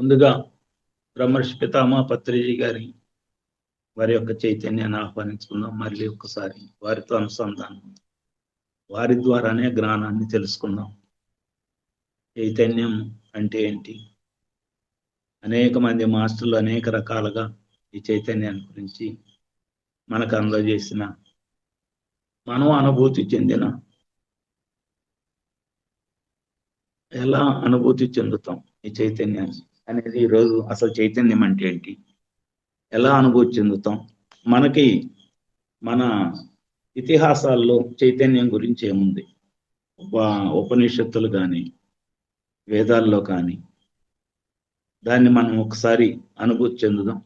ముందుగా బ్రహ్మర్షి పితామహ పత్రిజీ గారి వారి యొక్క చైతన్యాన్ని ఆహ్వానించుకుందాం. మళ్ళీ ఒక్కసారి వారితో అనుసంధానం, వారి ద్వారానే జ్ఞానాన్ని తెలుసుకుందాం. చైతన్యం అంటే ఏంటి? అనేక మంది మాస్టర్లు అనేక రకాలుగా ఈ చైతన్యాన్ని గురించి మనకు అందజేసిన, మనం అనుభూతి చెందిన, ఎలా అనుభూతి చెందుతాం ఈ చైతన్యాన్ని అనేది ఈరోజు అసలు చైతన్యం అంటే ఏంటి, ఎలా అనుభూతి చెందుతాం. మనకి మన ఇతిహాసాల్లో చైతన్యం గురించి ఏముంది? ఉపనిషత్తులు కానీ వేదాల్లో కానీ దాన్ని మనం ఒకసారి అనుభూతి చెందుదాం.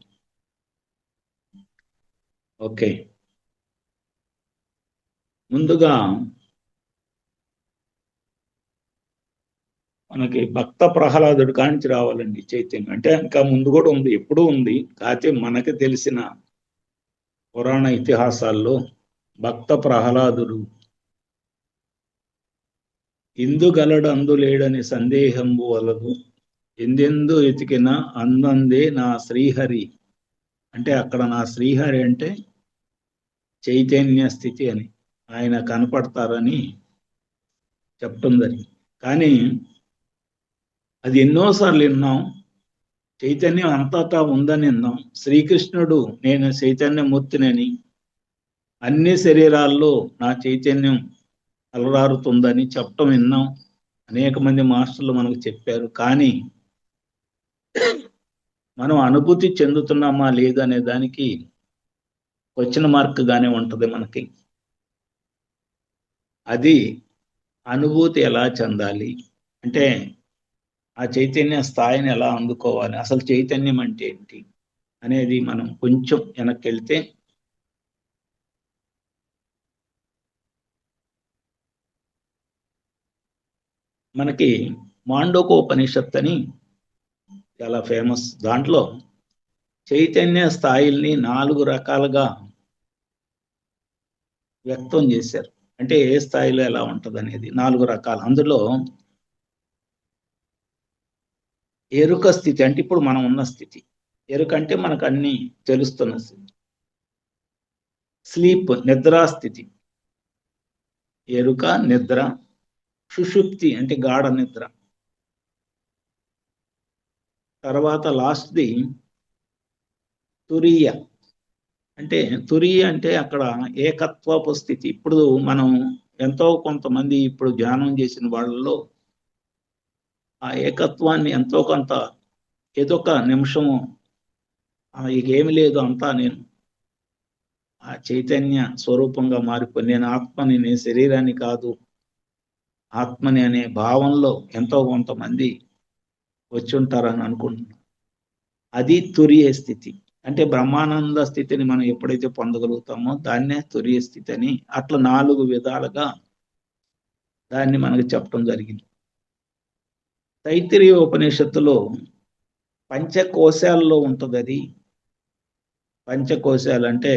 ఓకే, ముందుగా మనకి భక్త ప్రహ్లాదుడు కాంచి రావాలండి చైతన్యం. అంటే ఇంకా ముందు కూడా ఉంది, ఎప్పుడూ ఉంది. కాకపోతే మనకి తెలిసిన పురాణ ఇతిహాసాల్లో భక్త ప్రహ్లాదుడు ఇందుగలడు అందులేడని సందేహంబు వలదు, ఎందెందు ఎతికిన అందందే నా శ్రీహరి. అంటే అక్కడ నా శ్రీహరి అంటే చైతన్య స్థితి అని, ఆయన కనపడతారని చెప్తుందని. కానీ అది ఎన్నోసార్లు విన్నాం, చైతన్యం అంతటా ఉందని విన్నాం. శ్రీకృష్ణుడు నేను చైతన్యమూర్తినని, అన్ని శరీరాల్లో నా చైతన్యం అలరారుతుందని చెప్పటం విన్నాం. అనేక మంది మాస్టర్లు మనకు చెప్పారు. కానీ మనం అనుభూతి చెందుతున్నామా లేదనే దానికి క్వశ్చన్ మార్క్ గానే ఉంటది మనకి. అది అనుభూతి ఎలా చెందాలి అంటే ఆ చైతన్య స్థాయిని ఎలా అందుకోవాలి, అసలు చైతన్యం అంటే ఏంటి అనేది మనం కొంచెం వెనక్కి వెళ్తే మనకి మాండోకోపనిషత్ అని చాలా ఫేమస్. దాంట్లో చైతన్య స్థాయిల్ని 4 రకాలుగా వ్యక్తం చేశారు. అంటే ఏ స్థాయిలో ఎలా ఉంటుంది అనేది 4 రకాలు. అందులో ఎరుక స్థితి అంటే ఇప్పుడు మనం ఉన్న స్థితి. ఎరుక అంటే మనకు అన్ని తెలుస్తున్న స్థితి. స్లీప్ నిద్రాస్థితి, ఎరుక నిద్ర. సుషుప్తి అంటే గాఢ నిద్ర. తర్వాత లాస్ట్ది తురీయ. అంటే తురీయ అంటే అక్కడ ఏకత్వపు స్థితి. ఇప్పుడు మనం ఎంతో కొంతమంది ఇప్పుడు ధ్యానం చేసిన వాళ్ళలో ఆ ఏకత్వాన్ని ఎంతో కొంత ఏదో ఒక నిమిషము ఇక ఏమి లేదు, అంతా నేను ఆ చైతన్య స్వరూపంగా మారిపోయి నేను ఆత్మని, నేను శరీరాన్ని కాదు ఆత్మని అనే భావంలో ఎంతో కొంతమంది వచ్చి ఉంటారని అనుకుంటున్నాను. అది తురియ స్థితి. అంటే బ్రహ్మానంద స్థితిని మనం ఎప్పుడైతే పొందగలుగుతామో దాన్నే తురియ స్థితి అని, అట్లా 4 విధాలుగా దాన్ని మనకు చెప్పడం జరిగింది. తైత్తిరీయ ఉపనిషత్తులో పంచకోశాల్లో ఉంటుంది అది. పంచకోశాలు అంటే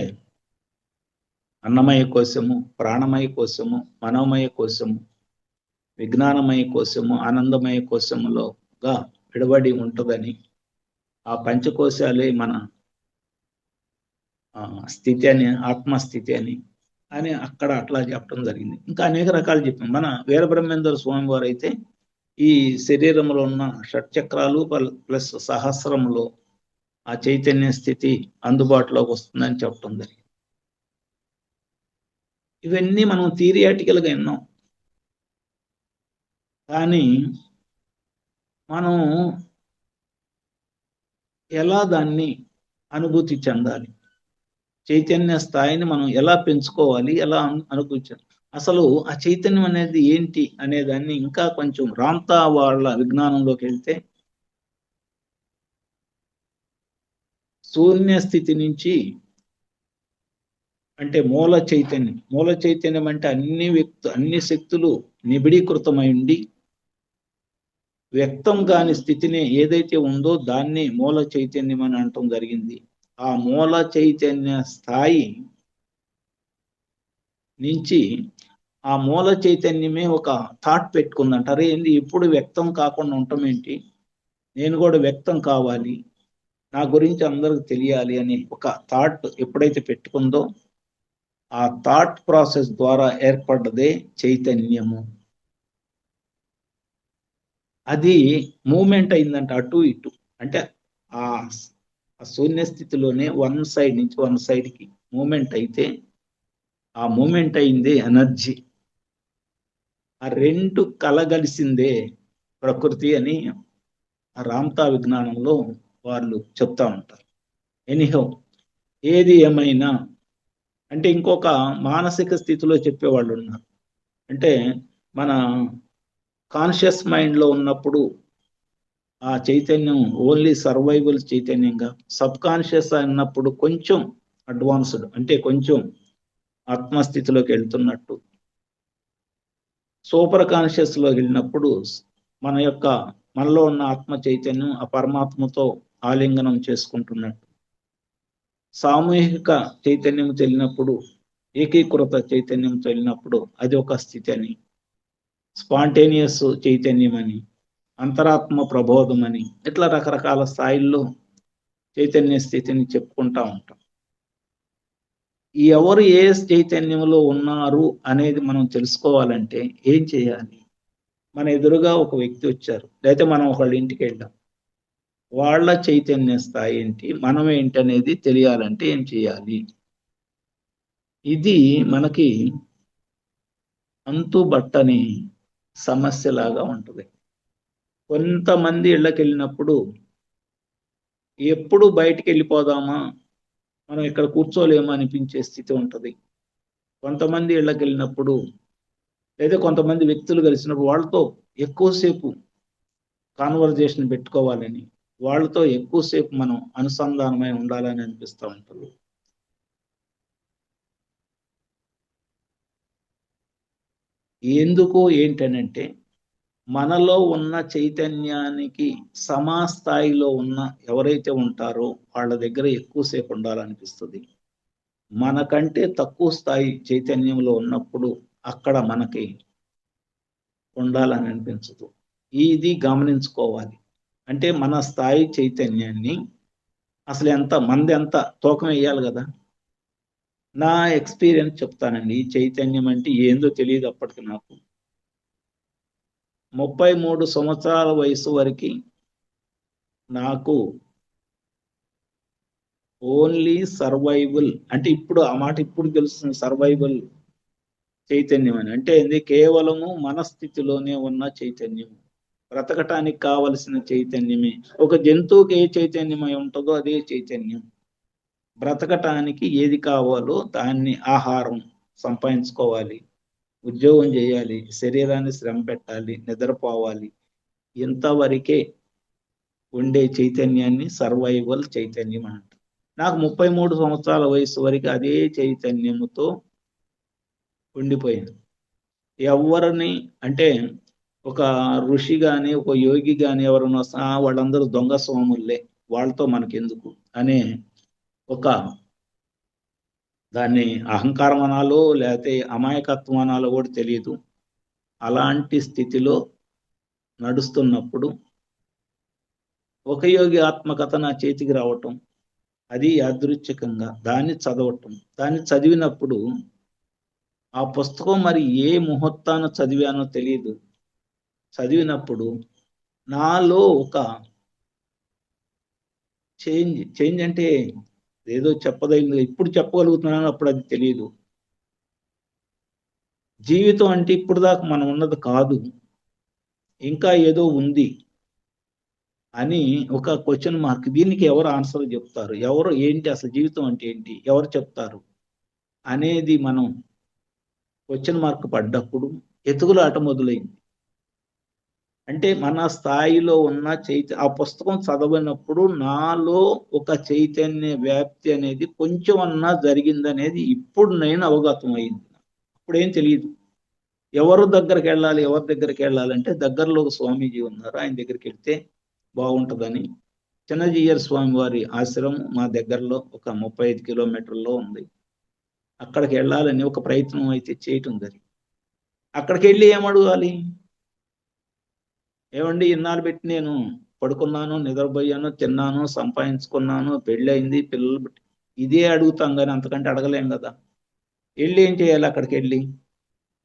అన్నమయ కోశము, ప్రాణమయ కోశము, మనోమయ కోశము, విజ్ఞానమయ కోశము, ఆనందమయ కోశములోగా విడబడి ఉంటుందని, ఆ పంచకోశాలే మన స్థితి అని, ఆత్మస్థితి అని అని అక్కడ అట్లా చెప్పడం జరిగింది. ఇంకా అనేక రకాలు చెప్పాం. మన వీరబ్రహ్మేంద్ర స్వామి వారు అయితే ఈ శరీరంలో ఉన్న షట్చక్రాలు ప్లస్ సహస్రంలో ఆ చైతన్య స్థితి అందుబాటులోకి వస్తుందని చెప్పడం జరిగింది. ఇవన్నీ మనం థియరిటికల్గా విన్నాం. కానీ మనం ఎలా దాన్ని అనుభూతి చెందాలి, చైతన్య స్థాయిని మనం ఎలా పెంచుకోవాలి, ఎలా అనుభూతి, అసలు ఆ చైతన్యం అనేది ఏంటి అనేదాన్ని ఇంకా కొంచెం రాంతా వాళ్ళ విజ్ఞానంలోకి వెళ్తే శూన్య స్థితి నుంచి, అంటే మూల చైతన్యం అంటే అన్ని శక్తులు నిబిడీకృతమై ఉండి వ్యక్తం కాని స్థితిని ఏదైతే ఉందో దాన్ని మూల చైతన్యం అని అనటం జరిగింది. ఆ మూల చైతన్య స్థాయి నుంచి ఆ మూల చైతన్యమే ఒక థాట్ పెట్టుకుందంటారు. ఏంది ఇప్పుడు వ్యక్తం కాకుండా ఉండటం ఏంటి, నేను కూడా వ్యక్తం కావాలి, నా గురించి అందరికి తెలియాలి అని ఒక థాట్ ఎప్పుడైతే పెట్టుకుందో, ఆ థాట్ ప్రాసెస్ ద్వారా ఏర్పడ్డదే చైతన్యము. అది మూమెంట్ అయిందంట అటు ఇటు. అంటే ఆ శూన్య స్థితిలోనే వన్ సైడ్ నుంచి వన్ సైడ్కి మూమెంట్ అయితే, ఆ మూమెంట్ అయిందే ఎనర్జీ. ఆ రెండు కలగలిసిందే ప్రకృతి అని రామ్తా విజ్ఞానంలో వాళ్ళు చెప్తా ఉంటారు. ఎనీహౌ, ఏది ఏమైనా అంటే ఇంకొక మానసిక స్థితిలో చెప్పేవాళ్ళు ఉన్నారు. అంటే మన కాన్షియస్ మైండ్లో ఉన్నప్పుడు ఆ చైతన్యం ఓన్లీ సర్వైవల్ చైతన్యంగా, సబ్ కాన్షియస్ అన్నప్పుడు కొంచెం అడ్వాన్స్డ్, అంటే కొంచెం ఆత్మస్థితిలోకి వెళ్తున్నట్టు, సూపర్ కాన్షియస్లో వెళ్ళినప్పుడు మనలో ఉన్న ఆత్మ చైతన్యం ఆ పరమాత్మతో ఆలింగనం చేసుకుంటున్నట్టు, సామూహిక చైతన్యం తెలినప్పుడు, ఏకీకృత చైతన్యం తెలినప్పుడు అది ఒక స్థితి అని, స్పాంటేనియస్ చైతన్యం అని, అంతరాత్మ ప్రబోధం అని, ఇట్లా రకరకాల స్థాయిల్లో చైతన్య స్థితిని చెప్పుకుంటా ఉంటాం. ఎవరు ఏ చైతన్యంలో ఉన్నారు అనేది మనం తెలుసుకోవాలంటే ఏం చేయాలి? మన ఎదురుగా ఒక వ్యక్తి వచ్చారు, లేకపోతే మనం ఒకళ్ళ ఇంటికి వెళ్ళాం, వాళ్ళ చైతన్య స్థాయి ఏంటి, మనం ఏంటి అనేది తెలియాలంటే ఏం చేయాలి? ఇది మనకి అంతుబట్టని సమస్యలాగా ఉంటుంది. కొంతమంది ఇళ్ళకి వెళ్ళినప్పుడు ఎప్పుడు బయటికి వెళ్ళిపోదామా, మనం ఇక్కడ కూర్చోలేమా అనిపించే స్థితి ఉంటుంది. కొంతమంది ఇళ్ళకి వెళ్ళినప్పుడు, లేదా కొంతమంది వ్యక్తులు కలిసినప్పుడు వాళ్ళతో ఎక్కువసేపు కాన్వర్జేషన్ పెట్టుకోవాలని, వాళ్ళతో ఎక్కువసేపు మనం అనుసంధానమై ఉండాలని అనిపిస్తూ ఉంటుంది. ఎందుకు ఏంటనంటే, మనలో ఉన్న చైతన్యానికి సమాస్థాయిలో ఉన్న ఎవరైతే ఉంటారో వాళ్ళ దగ్గర ఎక్కువసేపు ఉండాలనిపిస్తుంది. మనకంటే తక్కువ స్థాయి చైతన్యంలో ఉన్నప్పుడు అక్కడ మనకి ఉండాలని అనిపించదు. ఇది గమనించుకోవాలి. అంటే మన స్థాయి చైతన్యాన్ని అసలు మంది ఎంత తూకం వేయాలి కదా. నా ఎక్స్పీరియన్స్ చెప్తానండి. ఈ చైతన్యం అంటే ఏందో తెలియదు అప్పటికి నాకు. 33 సంవత్సరాల వయసు వరకు నాకు ఓన్లీ సర్వైవల్, అంటే ఇప్పుడు ఆ మాట ఇప్పుడు తెలుస్తుంది, సర్వైవల్ చైతన్యం అని. అంటే ఇది కేవలము మనస్థితిలోనే ఉన్న చైతన్యం, బ్రతకటానికి కావలసిన చైతన్యమే. ఒక జంతువుకి ఏ చైతన్యమై ఉంటుందో అదే చైతన్యం. బ్రతకటానికి ఏది కావాలో దాన్ని, ఆహారం సంపాదించుకోవాలి, ఉద్యోగం చేయాలి, శరీరాన్ని శ్రమ పెట్టాలి, నిద్రపోవాలి, ఇంతవరకే ఉండే చైతన్యాన్ని సర్వైవల్ చైతన్యం అంట. నాకు 33 సంవత్సరాల వయసు వరకు అదే చైతన్యముతో ఉండిపోయింది. ఎవరిని అంటే ఒక ఋషి గాని, ఒక యోగి గాని ఎవరైనా వాళ్ళందరూ దొంగ స్వాముల్లే, వాళ్ళతో మనకెందుకు అనే ఒక, దాన్ని అహంకారం అనాలో లేకపోతే అమాయకత్వం అనాలో కూడా తెలియదు, అలాంటి స్థితిలో నడుస్తున్నప్పుడు ఒక యోగి ఆత్మకథ నా చేతికి రావటం, అది యాదృచ్ఛికంగా దాన్ని చదవటం, దాన్ని చదివినప్పుడు ఆ పుస్తకం మరి ఏ ముహూర్తాన చదివానో తెలియదు, చదివినప్పుడు నాలో ఒక చేంజ్ అంటే ఏదో చెప్పదగింది, ఇప్పుడు చెప్పగలుగుతున్నాను, అప్పుడు అది తెలియదు. జీవితం అంటే ఇప్పుడు దాకా మనం ఉన్నది కాదు, ఇంకా ఏదో ఉంది అని ఒక క్వశ్చన్ మార్క్. దీనికి ఎవరు ఆన్సర్ చెప్తారు, ఎవరు ఏంటి అసలు జీవితం అంటే ఏంటి ఎవరు చెప్తారు అనేది మనం క్వశ్చన్ మార్క్ పడ్డప్పుడు ఎతుకులాట మొదలైంది. అంటే మన స్థాయిలో ఉన్న ఆ పుస్తకం చదవనప్పుడు నాలో ఒక చైతన్య వ్యాప్తి అనేది కొంచెం అన్నా జరిగిందనేది ఇప్పుడు నేను అవగతం అయింది. అప్పుడేం తెలియదు. ఎవరి దగ్గరికి వెళ్ళాలంటే దగ్గరలో ఒక స్వామీజీ ఉన్నారు, ఆయన దగ్గరికి వెళ్తే బాగుంటుందని, చిన్నజీయర్ స్వామి వారి ఆశ్రమం మా దగ్గరలో ఒక 35 కిలోమీటర్లో ఉంది. అక్కడికి వెళ్ళాలని ఒక ప్రయత్నం అయితే చేయటం జరిగింది. అక్కడికి వెళ్ళి ఏమడగాలి, ఏమండి ఇన్నాళ్ళు పెట్టి నేను పడుకున్నాను, నిద్రపోయాను, తిన్నాను, సంపాదించుకున్నాను, పెళ్ళయింది, పిల్లలు ఇదే అడుగుతాం కానీ అంతకంటే అడగలేం కదా. వెళ్ళి ఏం చేయాలి? అక్కడికి వెళ్ళి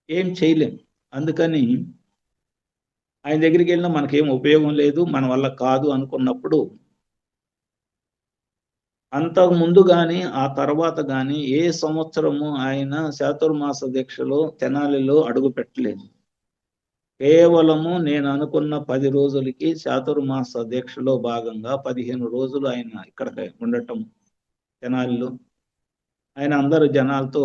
ఏం చేయలేం. అందుకని ఆయన దగ్గరికి వెళ్ళినా మనకేం ఉపయోగం లేదు, మన వల్ల కాదు అనుకున్నప్పుడు అంతకు ముందు కానీ ఆ తర్వాత కానీ ఏ సంవత్సరము ఆయన చాతుర్మాస దీక్షలో తెనాలిలో అడుగు పెట్టలేదు. కేవలము నేను అనుకున్న 10 రోజులకి చాతుర్మాస దీక్షలో భాగంగా 15 రోజులు ఆయన ఇక్కడ ఉండటం తెనాలిలో. ఆయన అందరు జనాలతో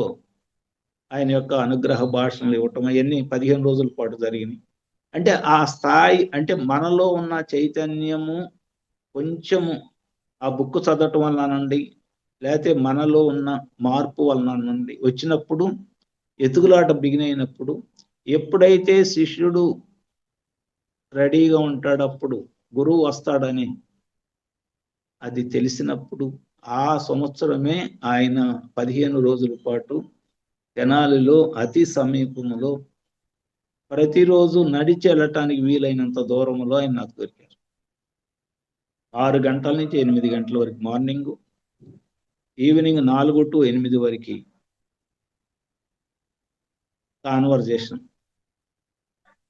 ఆయన యొక్క అనుగ్రహ భాషణలు ఇవ్వటం అవన్నీ 15 రోజుల పాటు జరిగినాయి. అంటే ఆ స్థాయి, అంటే మనలో ఉన్న చైతన్యము కొంచెము ఆ బుక్ చదవటం వలనండి, లేకపోతే మనలో ఉన్న మార్పు వలనండి వచ్చినప్పుడు, ఎతుకులాట బిగినైనప్పుడు, ఎప్పుడైతే శిష్యుడు రెడీగా ఉంటాడు అప్పుడు గురువు వస్తాడని అది తెలిసినప్పుడు ఆ సంవత్సరమే ఆయన 15 రోజుల పాటు తెనాలిలో అతి సమీపంలో ప్రతిరోజు నడిచి వెళ్ళటానికి వీలైనంత దూరంలో ఆయన నాకు దొరికారు. 6 గంటల నుంచి 8 గంటల వరకు మార్నింగ్, ఈవినింగ్ 4 to 8 వరకు కాన్వర్జేషన్.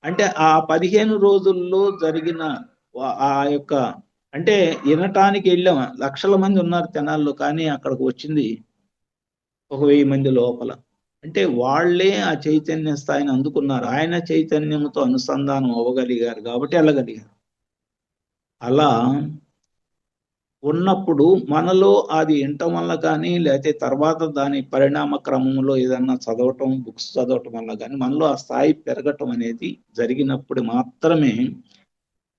అంటే ఆ 15 రోజుల్లో జరిగిన ఆ యొక్క, అంటే వినటానికి వెళ్ళాం, లక్షల మంది ఉన్నారు తెనాల్లో, కానీ అక్కడికి వచ్చింది 1000 మంది లోపల. అంటే వాళ్ళే ఆ చైతన్య స్థాయిని అందుకున్నారు, ఆయన చైతన్యంతో అనుసంధానం అవ్వగలిగారు కాబట్టి వెళ్ళగలిగారు. అలా ఉన్నప్పుడు మనలో అది వినటం వల్ల కానీ, లేకపోతే తర్వాత దాని పరిణామ క్రమంలో ఏదన్నా చదవటం, బుక్స్ చదవటం వల్ల కానీ మనలో ఆ స్థాయి పెరగటం అనేది జరిగినప్పుడు మాత్రమే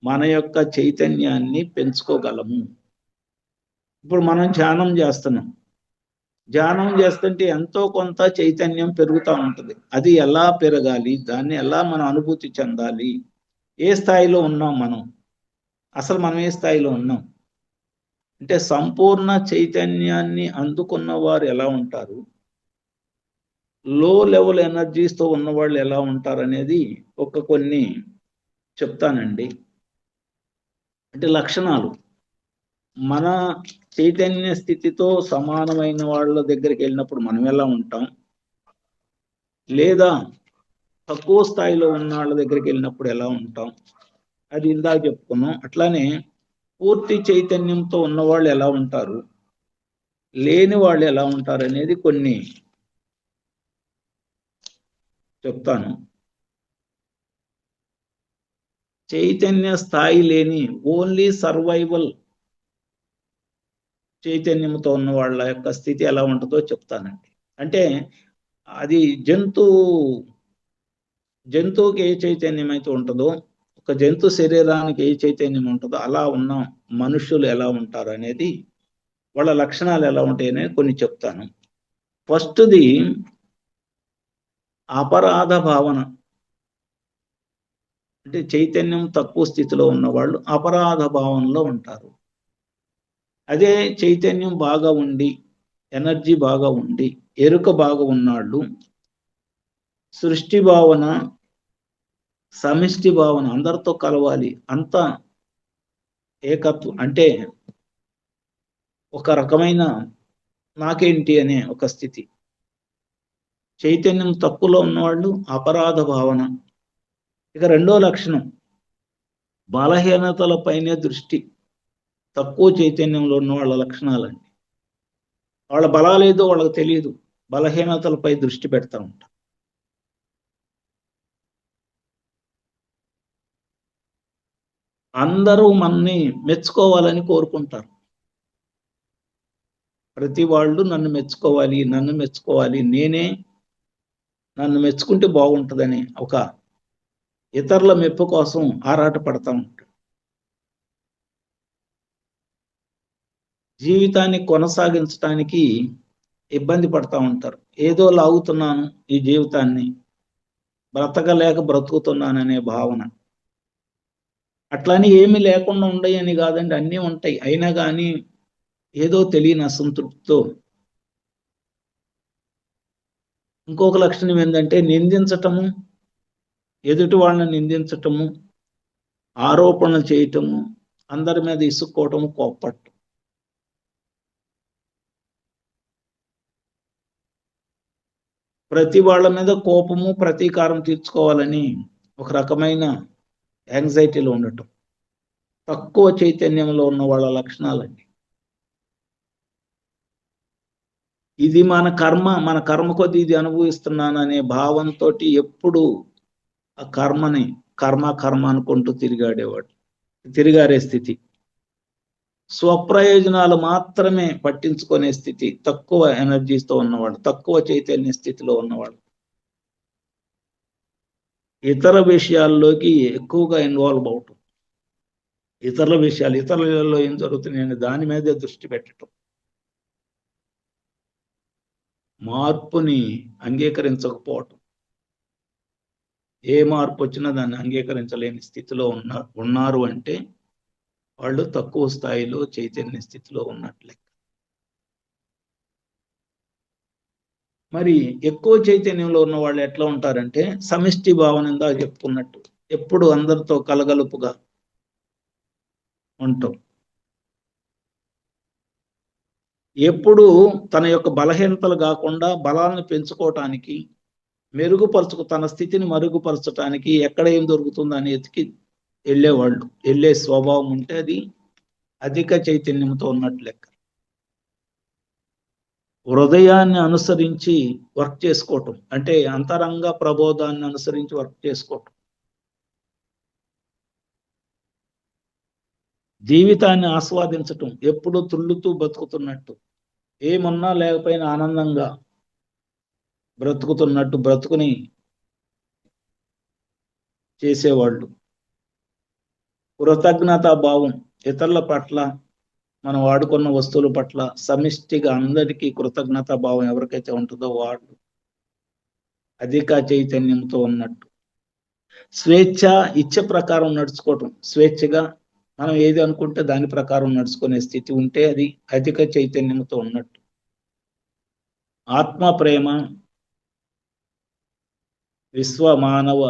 మన యొక్క చైతన్యాన్ని పెంచుకోగలము. ఇప్పుడు మనం ధ్యానం చేస్తున్నాం, ధ్యానం చేస్తుంటే ఎంతో కొంత చైతన్యం పెరుగుతూ ఉంటుంది. అది ఎలా పెరగాలి, దాన్ని ఎలా మనం అనుభూతి చెందాలి, ఏ స్థాయిలో ఉన్నాం మనం, అసలు మనం ఏ స్థాయిలో ఉన్నాం, అంటే సంపూర్ణ చైతన్యాన్ని అందుకున్న వారు ఎలా ఉంటారు, లో లెవెల్ ఎనర్జీస్తో ఉన్నవాళ్ళు ఎలా ఉంటారు అనేది కొన్ని చెప్తానండి. అంటే లక్షణాలు మన చైతన్య స్థితితో సమానమైన వాళ్ళ దగ్గరికి వెళ్ళినప్పుడు మనం ఎలా ఉంటాం, లేదా తక్కువ స్థాయిలో ఉన్న వాళ్ళ దగ్గరికి వెళ్ళినప్పుడు ఎలా ఉంటాం, అది ఇందాక చెప్పుకున్నాం. అట్లానే పూర్తి చైతన్యంతో ఉన్నవాళ్ళు ఎలా ఉంటారు, లేని వాళ్ళు ఎలా ఉంటారు అనేది కొన్ని చెప్తాను. చైతన్య స్థాయి లేని ఓన్లీ సర్వైవల్ చైతన్యంతో ఉన్న వాళ్ళ యొక్క స్థితి ఎలా ఉంటుందో చెప్తానండి. అంటే అది జంతువుకి ఏ చైతన్యం అయితే ఉంటుందో, ఒక జంతు శరీరానికి ఏ చైతన్యం ఉంటుందో అలా ఉన్న మనుషులు ఎలా ఉంటారు అనేది, వాళ్ళ లక్షణాలు ఎలా ఉంటాయి అనేది కొన్ని చెప్తాను. ఫస్ట్ది అపరాధ భావన. అంటే చైతన్యం తక్కువ స్థితిలో ఉన్నవాళ్ళు అపరాధ భావనలో ఉంటారు. అదే చైతన్యం బాగా ఉండి, ఎనర్జీ బాగా ఉండి, ఎరుక బాగా ఉన్నాళ్ళు సృష్టి భావన, సమిష్టి భావన, అందరితో కలవాలి, అంత ఏకత్వం, అంటే ఒక రకమైన నాకేంటి అనే ఒక స్థితి. చైతన్యం తక్కువలో ఉన్నవాళ్ళు అపరాధ భావన. ఇక రెండో లక్షణం బలహీనతలపైనే దృష్టి. తక్కువ చైతన్యంలో ఉన్న వాళ్ళ లక్షణాలండి. వాళ్ళ బలాలేదో వాళ్ళకి తెలియదు, బలహీనతలపై దృష్టి పెడతా ఉంటారు. అందరూ మనని మెచ్చుకోవాలని కోరుకుంటారు. ప్రతి వాళ్ళు నన్ను మెచ్చుకోవాలి, నన్ను మెచ్చుకోవాలి, నన్ను మెచ్చుకుంటే బాగుంటుందని ఒక ఇతరుల మెప్పు కోసం ఆరాట పడతా ఉంటారు. జీవితాన్ని కొనసాగించడానికి ఇబ్బంది పడతా ఉంటారు. ఏదో లాగుతున్నాను ఈ జీవితాన్ని, బ్రతకలేక బ్రతుకుతున్నాననే భావన. అట్లని ఏమి లేకుండా ఉండయని కాదండి, అన్నీ ఉంటాయి. అయినా కానీ ఏదో తెలియని అసంతృప్తితో. ఇంకొక లక్షణం ఏంటంటే నిందించటము, ఎదుటి వాళ్ళని నిందించటము, ఆరోపణలు చేయటము, అందరి మీద ఇసుక్కోవటం, కోప్పట్టం. ప్రతి వాళ్ళ మీద కోపము, ప్రతీకారం తీర్చుకోవాలని ఒక రకమైన యాంగ్జైటీలో ఉండటం తక్కువ చైతన్యంలో ఉన్న వాళ్ళ లక్షణాలండి. ఇది మన కర్మ కొద్ది ఇది అనుభవిస్తున్నాను అనే భావంతో ఎప్పుడు ఆ కర్మని కర్మ అనుకుంటూ తిరిగారే స్థితి. స్వప్రయోజనాలు మాత్రమే పట్టించుకునే స్థితి, తక్కువ ఎనర్జీతో ఉన్నవాళ్ళు, తక్కువ చైతన్య స్థితిలో ఉన్నవాళ్ళు. ఇతర విషయాల్లోకి ఎక్కువగా ఇన్వాల్వ్ అవటం, ఇతరులలో ఏం జరుగుతుంది దాని మీదే దృష్టి పెట్టడం, మార్పుని అంగీకరించకపోవటం. ఏ మార్పు వచ్చినా దాన్ని అంగీకరించలేని స్థితిలో ఉన్నారు అంటే వాళ్ళు తక్కువ స్థాయిలో చైతన్య స్థితిలో ఉన్నట్లే. మరి ఎక్కువ చైతన్యంలో ఉన్న వాళ్ళు ఎట్లా ఉంటారంటే సమిష్టి భావన ఇందా చెప్పుకున్నట్టు ఎప్పుడు అందరితో కలగలుపుగా ఉంటాం. ఎప్పుడు తన యొక్క బలహీనతలు కాకుండా బలాలను పెంచుకోవటానికి, తన స్థితిని మరుగుపరచడానికి ఎక్కడ ఏం దొరుకుతుందని ఎతికి వెళ్ళే స్వభావం ఉంటే అది అధిక చైతన్యంతో ఉన్నట్లు లెక్క. హృదయాన్ని అనుసరించి వర్క్ చేసుకోవటం అంటే అంతరంగ ప్రబోధాన్ని అనుసరించి వర్క్ చేసుకోవటం, జీవితాన్ని ఆస్వాదించటం, ఎప్పుడు తుళ్ళుతూ బతుకుతున్నట్టు, ఏమున్నా లేకపోయినా ఆనందంగా బ్రతుకుతున్నట్టు బ్రతుకుని చేసేవాళ్ళు. కృతజ్ఞతా భావం, ఇతరుల పట్ల మనం వాడుకున్న వస్తువుల పట్ల సమిష్టిగా అందరికీ కృతజ్ఞతా భావం ఎవరికైతే ఉంటుందో వాళ్ళు అధిక చైతన్యంతో ఉన్నట్టు. స్వేచ్ఛ, ఇచ్చ ప్రకారం నడుచుకోవటం, స్వేచ్ఛగా మనం ఏది అనుకుంటే దాని ప్రకారం నడుచుకునే స్థితి ఉంటే అది అధిక చైతన్యంతో ఉన్నట్టు. ఆత్మ ప్రేమ, విశ్వ మానవ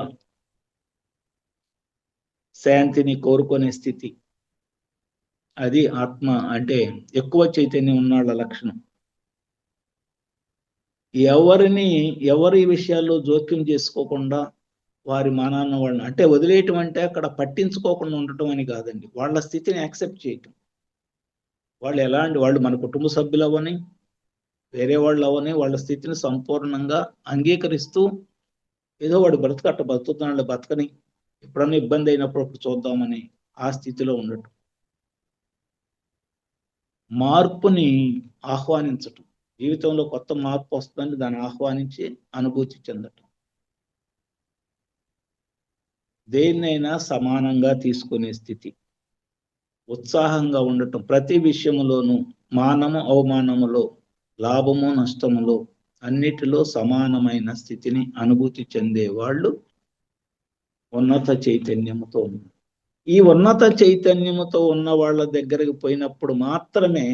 శాంతిని కోరుకునే స్థితి, అది ఆత్మ అంటే ఎక్కువ చైతన్యం ఉన్నాళ్ళ లక్షణం. ఎవరి విషయాల్లో జోక్యం చేసుకోకుండా వారి మానాన్న వాళ్ళని అంటే వదిలేయటం అంటే అక్కడ పట్టించుకోకుండా ఉండటం అని కాదండి, వాళ్ళ స్థితిని యాక్సెప్ట్ చేయటం. వాళ్ళు మన కుటుంబ సభ్యులు అవని వేరే వాళ్ళు అవని వాళ్ళ స్థితిని సంపూర్ణంగా అంగీకరిస్తూ ఏదో వాడు బతుకుతున్నాడు, బతకని ఎప్పుడన్నా ఇబ్బంది అయినప్పుడు చూద్దామని ఆ స్థితిలో ఉండటం. మార్పుని ఆహ్వానించటం, జీవితంలో కొత్త మార్పు వస్తుందని దాన్ని ఆహ్వానించి అనుభూతి చెందటం. దేన్నైనా సమానంగా తీసుకునే స్థితి, ఉత్సాహంగా ఉండటం, ప్రతి విషయములోనూ మానము అవమానములో, లాభము నష్టములో అన్నిటిలో సమానమైన స్థితిని అనుభూతి చెందేవాళ్ళు ఉన్నత చైతన్యముతో ఉన్నారు. ఈ ఉన్నత చైతన్యముతో ఉన్న వాళ్ళ దగ్గరికి పోయినప్పుడు మాత్రమే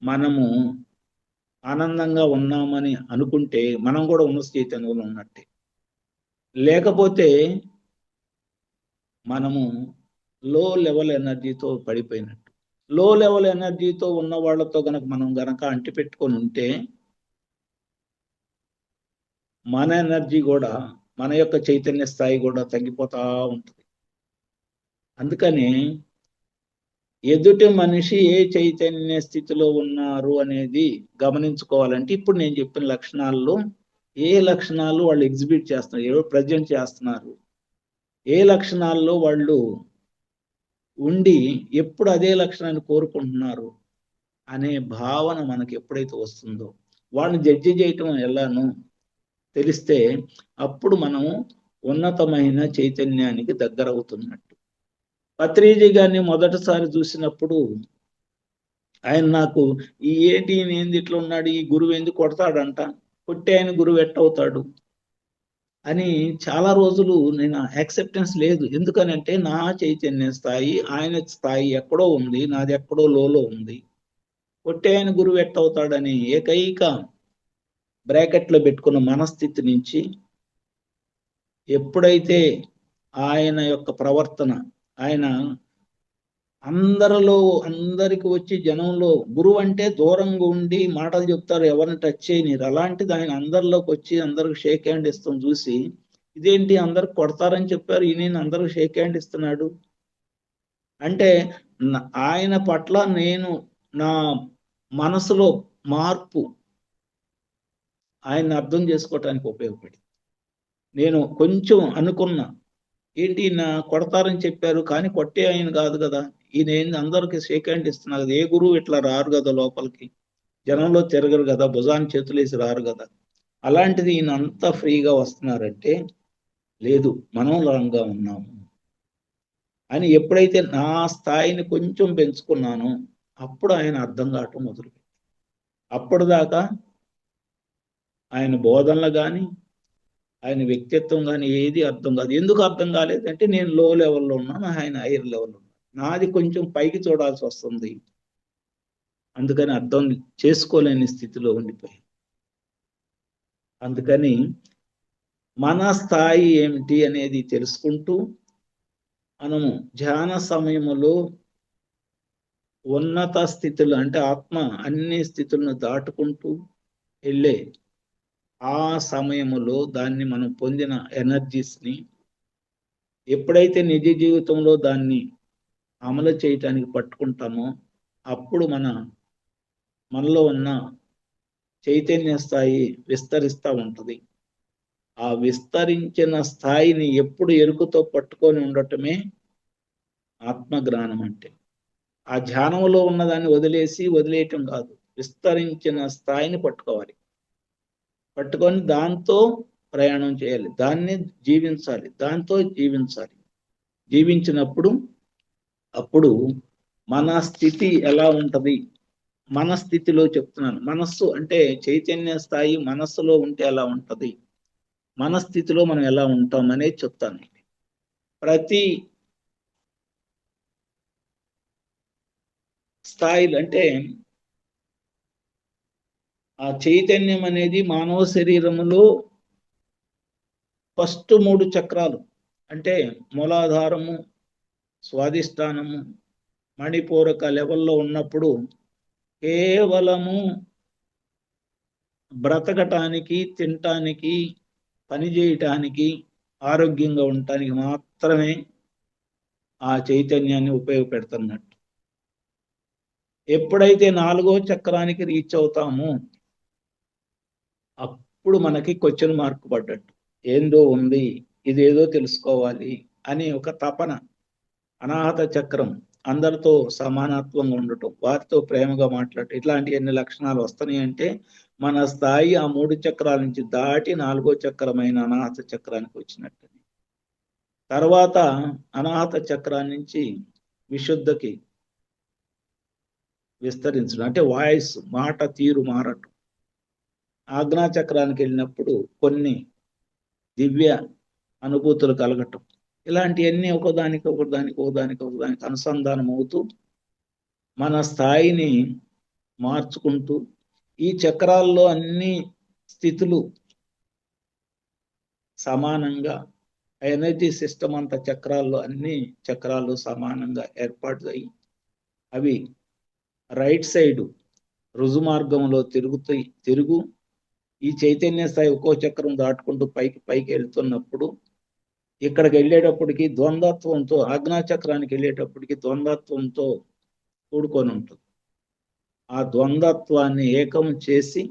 మనము ఆనందంగా ఉన్నామని అనుకుంటే మనం కూడా ఉన్న చైతన్యంలో ఉన్నట్టే. లేకపోతే మనము లో లెవెల్ ఎనర్జీతో పడిపోయినట్టు. లో లెవెల్ ఎనర్జీతో ఉన్న వాళ్ళతో మనం గనక అంటిపెట్టుకొని ఉంటే మన ఎనర్జీ కూడా, మన యొక్క చైతన్య స్థాయి కూడా తగ్గిపోతా ఉంటుంది. అందుకని ఎదుటి మనిషి ఏ చైతన్య స్థితిలో ఉన్నారు అనేది గమనించుకోవాలంటే ఇప్పుడు నేను చెప్పిన లక్షణాల్లో ఏ లక్షణాలు వాళ్ళు ఎగ్జిబిట్ చేస్తున్నారు, ఏ ప్రజెంట్ చేస్తున్నారు, ఏ లక్షణాల్లో వాళ్ళు ఉండి ఎప్పుడు అదే లక్షణాన్ని కోరుకుంటున్నారు అనే భావన మనకి ఎప్పుడైతే వస్తుందో, వాళ్ళని జడ్జి చేయటం ఎలానో తెలిస్తే అప్పుడు మనము ఉన్నతమైన చైతన్యానికి దగ్గర అవుతున్నట్టు. పత్రిజీ గారిని మొదటిసారి చూసినప్పుడు ఆయన నాకు ఏంటి ఇట్లా ఉన్నాడు, ఈ గురువు ఎందుకు కొడతాడంట, కొట్టే ఆయన గురువు ఎట్టవుతాడు అని చాలా రోజులు నేను యాక్సెప్టెన్స్ లేదు. ఎందుకనంటే నా చైతన్య స్థాయి ఆయన స్థాయి ఎక్కడో ఉంది, నాది ఎక్కడో లోలో ఉంది. కొట్టే ఆయన గురువు ఎట్టవుతాడని ఏకైక బ్రాకెట్లో పెట్టుకున్న మనస్థితి నుంచి ఎప్పుడైతే ఆయన యొక్క ప్రవర్తన, ఆయన అందరికి వచ్చి జనంలో గురువు అంటే దూరంగా ఉండి మాటలు చెప్తారు, ఎవరిని టచ్ చేయనిరు. అలాంటిది ఆయన అందరిలోకి వచ్చి అందరికి షేక్ హ్యాండ్ ఇస్తాం చూసి, ఇదేంటి అందరికి కొడతారని చెప్పారు, ఈయన అందరికి షేక్ హ్యాండ్ ఇస్తున్నాడు అంటే ఆయన పట్ల నేను నా మనసులో మార్పు ఆయన్ని అర్థం చేసుకోవటానికి ఉపయోగపడింది. నేను కొంచెం అనుకున్నా, ఏంటి నా కొడతారని చెప్పారు కానీ కొట్టే ఆయన కాదు కదా, ఈయన ఏంది అందరికి షేక్ హ్యాండ్ ఇస్తున్నారు కదా, ఏ గురువు ఇట్లా రారు కదా లోపలికి, జనంలో తిరగరు కదా, భుజాన్ని చేతులేసి రారు కదా, అలాంటిది ఈయన అంతా ఫ్రీగా వస్తున్నారంటే లేదు మనం రంగా ఉన్నాము అని ఎప్పుడైతే నా స్థాయిని కొంచెం పెంచుకున్నానో అప్పుడు ఆయన అర్థం కావటం మొదలుపెట్టారు. అప్పటిదాకా ఆయన బోధనలు కానీ ఆయన వ్యక్తిత్వం కానీ ఏది అర్థం కాదు. ఎందుకు అర్థం కాలేదంటే నేను లో లెవెల్లో ఉన్నాను, ఆయన హైయర్ లెవెల్లో ఉన్నాను. నాది కొంచెం పైకి చూడాల్సి వస్తుంది, అందుకని అర్థం చేసుకోలేని స్థితిలో ఉండిపోయాయి. అందుకని మన స్థాయి ఏమిటి అనేది తెలుసుకుంటూ మనము ధ్యాన సమయములో ఉన్నత స్థితులు అంటే ఆత్మ అన్ని స్థితులను దాటుకుంటూ వెళ్ళే ఆ సమయములో దాన్ని మనం పొందిన ఎనర్జీస్ని ఎప్పుడైతే నిజ జీవితంలో దాన్ని అమలు చేయటానికి పట్టుకుంటామో అప్పుడు మనలో ఉన్న చైతన్య స్థాయి విస్తరిస్తూ ఉంటుంది. ఆ విస్తరించిన స్థాయిని ఎప్పుడు ఎరుకతో పట్టుకొని ఉండటమే ఆత్మజ్ఞానం అంటే. ఆ ధ్యానంలో ఉన్నదాన్ని వదిలేయటం కాదు, విస్తరించిన స్థాయిని పట్టుకోవాలి, పట్టుకొని దాంతో ప్రయాణం చేయాలి, దాన్ని జీవించాలి, దాంతో జీవించాలి. జీవించినప్పుడు అప్పుడు మన స్థితి ఎలా ఉంటది, మన స్థితిలో చెప్తున్నాను, మనస్సు అంటే చైతన్య స్థాయి మనస్సులో ఉంటే ఎలా ఉంటది, మన స్థితిలో మనం ఎలా ఉంటాం అనేది చెప్తాను. ప్రతి స్థాయిలు అంటే ఆ చైతన్యం అనేది మానవ శరీరములో ఫస్ట్ 3 చక్రాలు అంటే మూలాధారము, స్వాధిష్టానము, మణిపూరక లెవెల్లో ఉన్నప్పుడు కేవలము బ్రతకటానికి, తినటానికి, పని చేయటానికి, ఆరోగ్యంగా ఉండటానికి మాత్రమే ఆ చైతన్యాన్ని ఉపయోగపెడుతున్నట్టు. ఎప్పుడైతే 4వ చక్రానికి రీచ్ అవుతామో అప్పుడు మనకి క్వశ్చన్ మార్క్ పడ్డట్టు, ఏందో ఉంది, ఇదేదో తెలుసుకోవాలి అని ఒక తపన. అనాహత చక్రం అందరితో సమానత్వంగా ఉండటం, వారితో ప్రేమగా మాట్లాడటం, ఇట్లాంటి ఎన్ని లక్షణాలు వస్తున్నాయి అంటే మన స్థాయి ఆ 3 చక్రాల నుంచి దాటి 4వ చక్రమైన అనాహత చక్రానికి వచ్చినట్టు. తర్వాత అనాహత చక్రాన్ని నుంచి విశుద్ధకి విస్తరించడం అంటే వాయిస్, మాట తీరు మారటం. ఆజ్ఞా చక్రానికి వెళ్ళినప్పుడు కొన్ని దివ్య అనుభూతులు కలగటం. ఇలాంటివన్నీ ఒకదానికి అనుసంధానం అవుతూ మన స్థాయిని మార్చుకుంటూ ఈ చక్రాల్లో అన్ని స్థితులు సమానంగా, ఎనర్జీ సిస్టమ్ అంత చక్రాల్లో అన్ని చక్రాలు సమానంగా ఏర్పాటు అయ్యి అవి రైట్ సైడ్ రుజు మార్గంలో తిరుగు ఈ చైతన్య స్థాయి ఒక్కో చక్రం దాటుకుంటూ పైకి వెళ్తున్నప్పుడు ఇక్కడికి వెళ్ళేటప్పటికి ద్వంద్వత్వంతో, ఆజ్ఞాచక్రానికి వెళ్ళేటప్పటికి ద్వంద్వత్వంతో కూడుకొని ఉంటుంది. ఆ ద్వంద్వత్వాన్ని ఏకం చేసి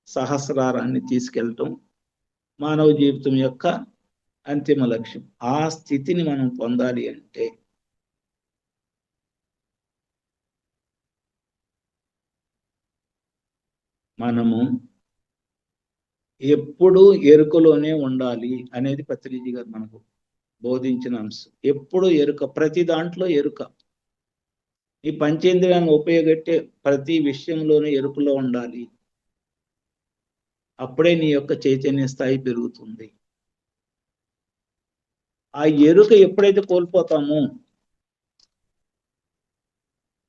సహస్రారాన్ని తీసుకెళ్ళటం మానవ జీవితం యొక్క అంతిమ లక్ష్యం. ఆ స్థితిని మనం పొందాలి అంటే మనము ఎప్పుడు ఎరుకలోనే ఉండాలి అనేది పత్రిజీ గారు మనకు బోధించిన అంశం. ఎప్పుడు ఎరుక, ప్రతి దాంట్లో ఎరుక. ఈ పంచేంద్రియాన్ని ఉపయోగట్టే ప్రతి విషయంలోనూ ఎరుకలో ఉండాలి, అప్పుడే నీ యొక్క చైతన్య స్థాయి పెరుగుతుంది. ఆ ఎరుక ఎప్పుడైతే కోల్పోతామో,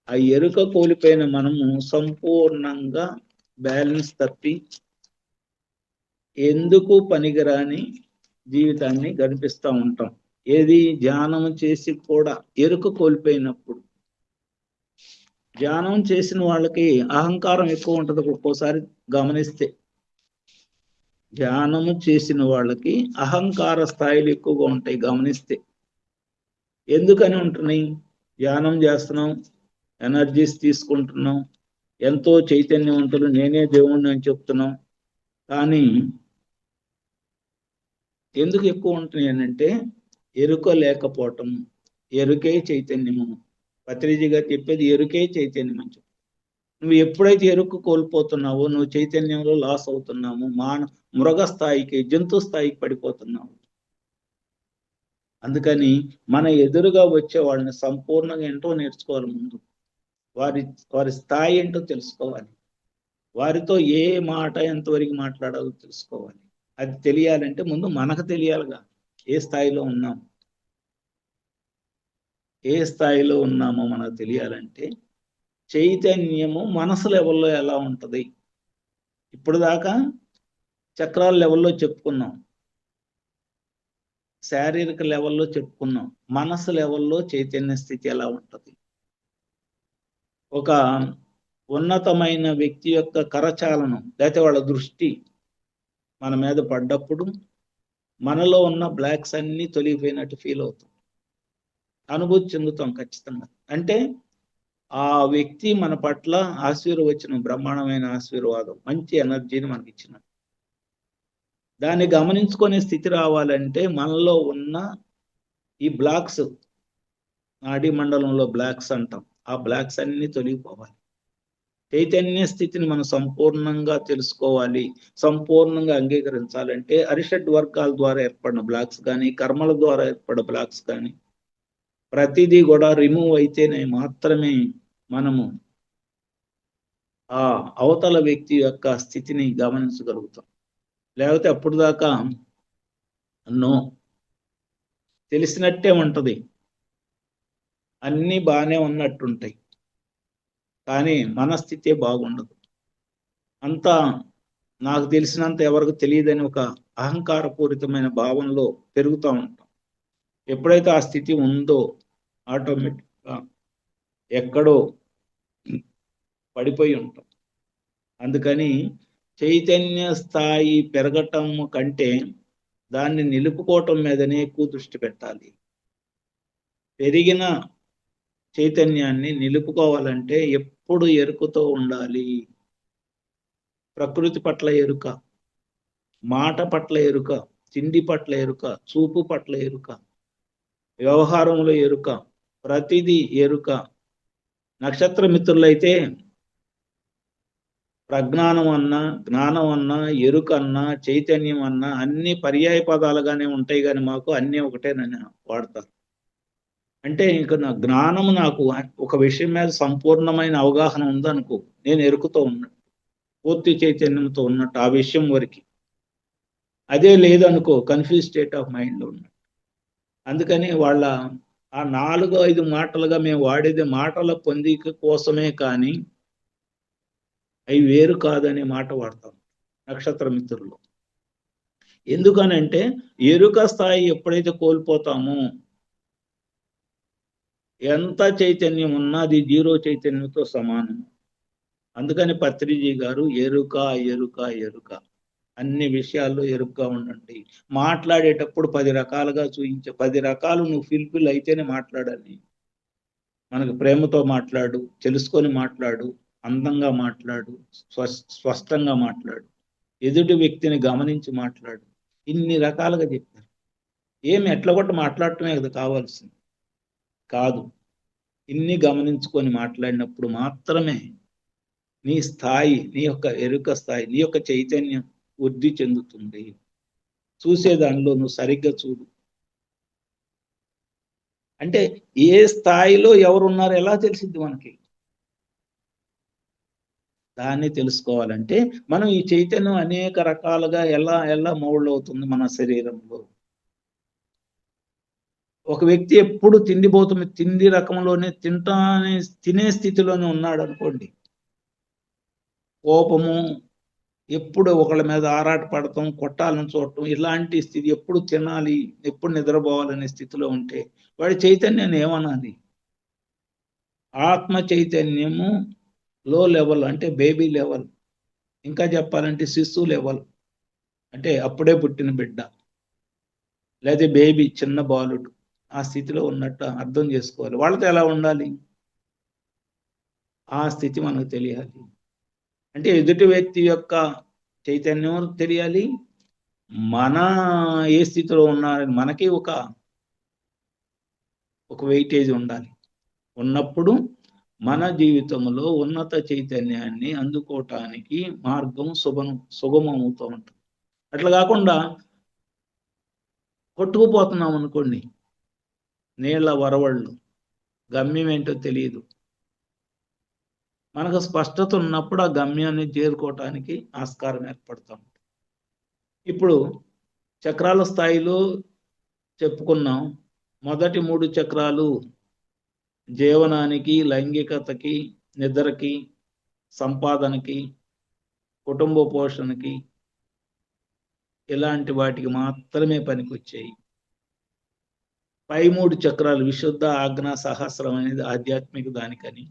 ఆ ఎరుక కోల్పోయిన మనము సంపూర్ణంగా బ్యాలెన్స్ తప్పి ఎందుకు పనికిరాని జీవితాన్ని గడిపిస్తూ ఉంటాం. ఏది ధ్యానం చేసి కూడా ఎరుక కోల్పోయినప్పుడు. ధ్యానం చేసిన వాళ్ళకి అహంకారం ఎక్కువ ఉంటుంది ఒక్కోసారి గమనిస్తే. ధ్యానము చేసిన వాళ్ళకి అహంకార స్థాయిలు ఎక్కువగా ఉంటాయి గమనిస్తే. ఎందుకని ఉంటున్నాయి? ధ్యానం చేస్తున్నాం, ఎనర్జీస్ తీసుకుంటున్నాం, ఎంతో చైతన్యవంతులు, నేనే దేవుణ్ణి అని చెప్తున్నాం. కానీ ఎందుకు ఎక్కువ ఉంటున్నాయి అంటే ఎరుక లేకపోవటం. ఎరుకే చైతన్యము. పత్రిజీగా చెప్పేది ఎరుకే చైతన్యం అని చెప్పి. నువ్వు ఎప్పుడైతే ఎరుకు కోల్పోతున్నావో నువ్వు చైతన్యంలో లాస్ అవుతున్నావు. మృగ స్థాయికి, జంతు స్థాయికి పడిపోతున్నావు. అందుకని మన ఎదురుగా వచ్చే వాళ్ళని సంపూర్ణంగా ఏంటో నేర్చుకోవాలి. ముందు వారి స్థాయి ఏంటో తెలుసుకోవాలి. వారితో ఏ మాట ఎంతవరకు మాట్లాడాలో తెలుసుకోవాలి. అది తెలియాలంటే ముందు మనకు తెలియాలిగా ఏ స్థాయిలో ఉన్నాం. ఏ స్థాయిలో ఉన్నామో మనకు తెలియాలంటే చైతన్యము మనసు లెవెల్లో ఎలా ఉంటుంది. ఇప్పుడు దాకా చక్రాల లెవెల్లో చెప్పుకున్నాం, శారీరక లెవెల్లో చెప్పుకున్నాం. మనసు లెవెల్లో చైతన్య స్థితి ఎలా ఉంటుంది? ఒక ఉన్నతమైన వ్యక్తి యొక్క కరచాలనం లేకపోతే వాళ్ళ దృష్టి మన మీద పడ్డప్పుడు మనలో ఉన్న బ్లాక్స్ అన్ని తొలగిపోయినట్టు ఫీల్ అవుతాం, అనుభూతి చెందుతాం ఖచ్చితంగా. అంటే ఆ వ్యక్తి మన పట్ల ఆశీర్వచనం, బ్రహ్మాండమైన ఆశీర్వాదం, మంచి ఎనర్జీని మనకి ఇచ్చిన. దాన్ని గమనించుకునే స్థితి రావాలంటే మనలో ఉన్న ఈ బ్లాక్స్, నాడీ మండలంలో బ్లాక్స్ అంటాం, ఆ బ్లాక్స్ అన్ని తొలగిపోవాలి. చైతన్య స్థితిని మనం సంపూర్ణంగా తెలుసుకోవాలి, సంపూర్ణంగా అంగీకరించాలంటే అరిషడ్ వర్గాల ద్వారా ఏర్పడిన బ్లాక్స్ కానీ, కర్మల ద్వారా ఏర్పడిన బ్లాక్స్ కానీ ప్రతిదీ కూడా రిమూవ్ అయితేనే మాత్రమే మనము ఆ అవతల వ్యక్తి యొక్క స్థితిని గమనించగలుగుతాం. లేకపోతే అప్పుడు దాకా నో, తెలిసినట్టే ఉంటది, అన్నీ బాగానే ఉన్నట్టుంటాయి, కానీ మన స్థితే బాగుండదు. అంతా నాకు తెలిసినంత ఎవరికి తెలియదని ఒక అహంకారపూరితమైన భావంలో పెరుగుతూ ఉంటాం. ఎప్పుడైతే ఆ స్థితి ఉందో ఆటోమేటిక్గా ఎక్కడో పడిపోయి ఉంటాం. అందుకని చైతన్య స్థాయి పెరగటం కంటే దాన్ని నిలుపుకోవటం మీదనే ఎక్కువ దృష్టి పెట్టాలి. పెరిగిన చైతన్యాన్ని నిలుపుకోవాలంటే ఎప్పుడు ఎరుకతో ఉండాలి. ప్రకృతి పట్ల ఎరుక, మాట పట్ల ఎరుక, తిండి పట్ల ఎరుక, చూపు పట్ల ఎరుక, వ్యవహారంలో ఎరుక, ప్రతిదీ ఎరుక. నక్షత్ర మిత్రులైతే ప్రజ్ఞానం అన్నా, జ్ఞానం అన్నా, ఎరుక అన్నా, చైతన్యం అన్నా అన్ని పర్యాయ పదాలుగానే ఉంటాయి, కానీ మాకు అన్నీ ఒకటేనని వాడతారు. అంటే ఇంకా నా జ్ఞానము, నాకు ఒక విషయం మీద సంపూర్ణమైన అవగాహన ఉందనుకో, నేను ఎరుకుతో ఉన్నట్టు, పూర్తి చైతన్యంతో ఉన్నట్టు ఆ విషయం వరకు. అదే లేదనుకో, కన్ఫ్యూజ్ స్టేట్ ఆఫ్ మైండ్లో ఉన్నట్టు. అందుకని వాళ్ళ ఆ 4-5 మాటలుగా మేము వాడేది మాటల పొందిక కోసమే, కానీ అవి వేరు కాదనే మాట వాడతాం నక్షత్ర మిత్రులు. ఎందుకనంటే ఎరుక స్థాయి ఎప్పుడైతే కోల్పోతామో ఎంత చైతన్యం ఉన్నా అది జీరో చైతన్యంతో సమానం. అందుకని పత్రిజీ గారు ఎరుక ఎరుక ఎరుక, అన్ని విషయాల్లో ఎరుకగా ఉండండి. మాట్లాడేటప్పుడు 10 రకాలుగా చూపించే, 10 రకాలు నువ్వు ఫిల్ఫిల్ అయితేనే మాట్లాడాలి. మనకు ప్రేమతో మాట్లాడు, తెలుసుకొని మాట్లాడు, అందంగా మాట్లాడు, స్పష్టంగా మాట్లాడు, ఎదుటి వ్యక్తిని గమనించి మాట్లాడు. ఇన్ని రకాలుగా చెప్పారు. ఏమి ఎట్లా కొట్ట మాట్లాడటమే కదా కావాల్సింది కాదు. ఇన్ని గమనించుకొని మాట్లాడినప్పుడు మాత్రమే నీ స్థాయి, నీ యొక్క ఎరుక స్థాయి, నీ యొక్క చైతన్యం వృద్ధి చెందుతుంది. చూసేదానిలో నువ్వు సరిగ్గా చూడు. అంటే ఏ స్థాయిలో ఎవరున్నారు ఎలా తెలిసిద్ది మనకి? దాన్ని తెలుసుకోవాలంటే మనం ఈ చైతన్యం అనేక రకాలుగా ఎలా ఎలా మౌల్డ్ అవుతుంది మన శరీరంలో. ఒక వ్యక్తి ఎప్పుడు తిండిపోతుంది, తిండి రకంలోనే తినే స్థితిలోనే ఉన్నాడు అనుకోండి, కోపము, ఎప్పుడు ఒకళ్ళ మీద ఆరాట పడటం, కొట్టాలని చూడటం, ఇలాంటి స్థితి, ఎప్పుడు తినాలి, ఎప్పుడు నిద్రపోవాలనే స్థితిలో ఉంటే వాడి చైతన్యాన్ని ఏమనాలి? ఆత్మ చైతన్యము లో లెవెల్ అంటే బేబీ లెవెల్, ఇంకా చెప్పాలంటే శిశు లెవెల్, అంటే అప్పుడే పుట్టిన బిడ్డ లేదా బేబీ, చిన్న బాలుడు ఆ స్థితిలో ఉన్నట్టు అర్థం చేసుకోవాలి. వాళ్ళతో ఎలా ఉండాలి? ఆ స్థితి మనకు తెలియాలి. అంటే ఎదుటి వ్యక్తి యొక్క చైతన్యం తెలియాలి, మన ఏ స్థితిలో ఉన్నారని మనకి ఒక వెయిటేజ్ ఉండాలి. ఉన్నప్పుడు మన జీవితంలో ఉన్నత చైతన్యాన్ని అందుకోవటానికి మార్గం సుగమవుతూ ఉంటుంది. అట్లా కాకుండా కొట్టుకుపోతున్నాం అనుకోండి, నీళ్ల వరవళ్ళు, గమ్యం ఏంటో తెలియదు. మనకు స్పష్టత ఉన్నప్పుడు ఆ గమ్యాన్ని చేరుకోవటానికి ఆస్కారం ఏర్పడతాం. ఇప్పుడు చక్రాల స్థాయిలో చెప్పుకున్నాం. మొదటి 3 చక్రాలు జీవనానికి, లైంగికతకి, నిద్రకి, సంపాదనకి, కుటుంబ పోషణకి, ఇలాంటి వాటికి మాత్రమే పనికొచ్చాయి. పై 3 చక్రాలు విశుద్ధ, ఆజ్ఞ, సహస్రం అనేది ఆధ్యాత్మిక దానికని,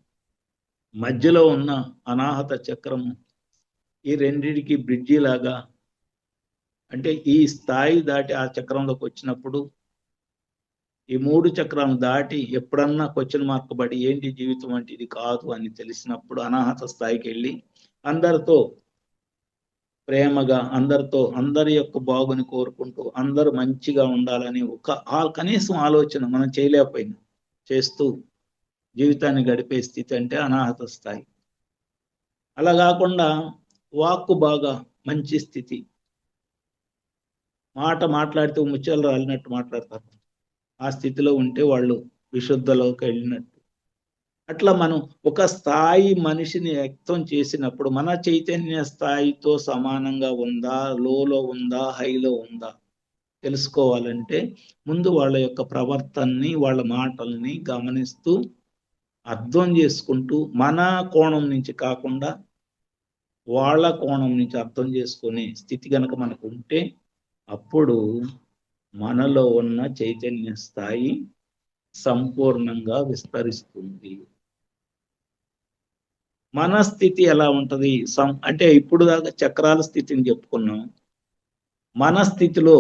మధ్యలో ఉన్న అనాహత చక్రము ఈ రెండిటికి బ్రిడ్జి లాగా, అంటే ఈ స్థాయి దాటి ఆ చక్రంలోకి వచ్చినప్పుడు, ఈ 3 చక్రాలను దాటి ఎప్పుడన్నా క్వశ్చన్ మార్క్ పడి ఏంటి జీవితం అంటే ఇది కాదు అని తెలిసినప్పుడు అనాహత స్థాయికి వెళ్ళి అందరితో ప్రేమగా, అందరితో అందరి యొక్క బాగుని కోరుకుంటూ, అందరూ మంచిగా ఉండాలని కనీసం ఆలోచన మనం చేయలేకపోయినా చేస్తూ జీవితాన్ని గడిపే స్థితి అంటే అనాహత స్థాయి. అలా కాకుండా వాక్కు బాగా మంచి స్థితి, మాట మాట్లాడుతూ ముత్యాలు రాలినట్టు మాట్లాడతారు, ఆ స్థితిలో ఉంటే వాళ్ళు విశుద్ధలోకి వెళ్ళినట్టు. అట్లా మనం ఒక స్థాయి మనిషిని వ్యక్తం చేసినప్పుడు మన చైతన్య స్థాయితో సమానంగా ఉందా, లోలో ఉందా, హైలో ఉందా తెలుసుకోవాలంటే ముందు వాళ్ళ యొక్క ప్రవర్తనని, వాళ్ళ మాటల్ని గమనిస్తూ అర్థం చేసుకుంటూ, మన కోణం నుంచి కాకుండా వాళ్ళ కోణం నుంచి అర్థం చేసుకునే స్థితి కనుక మనకు ఉంటే అప్పుడు మనలో ఉన్న చైతన్య స్థాయి సంపూర్ణంగా విస్తరిస్తుంది. మన స్థితి ఎలా ఉంటది? అంటే ఇప్పుడు దాకా చక్రాల స్థితిని చెప్పుకున్నాం. మన స్థితిలో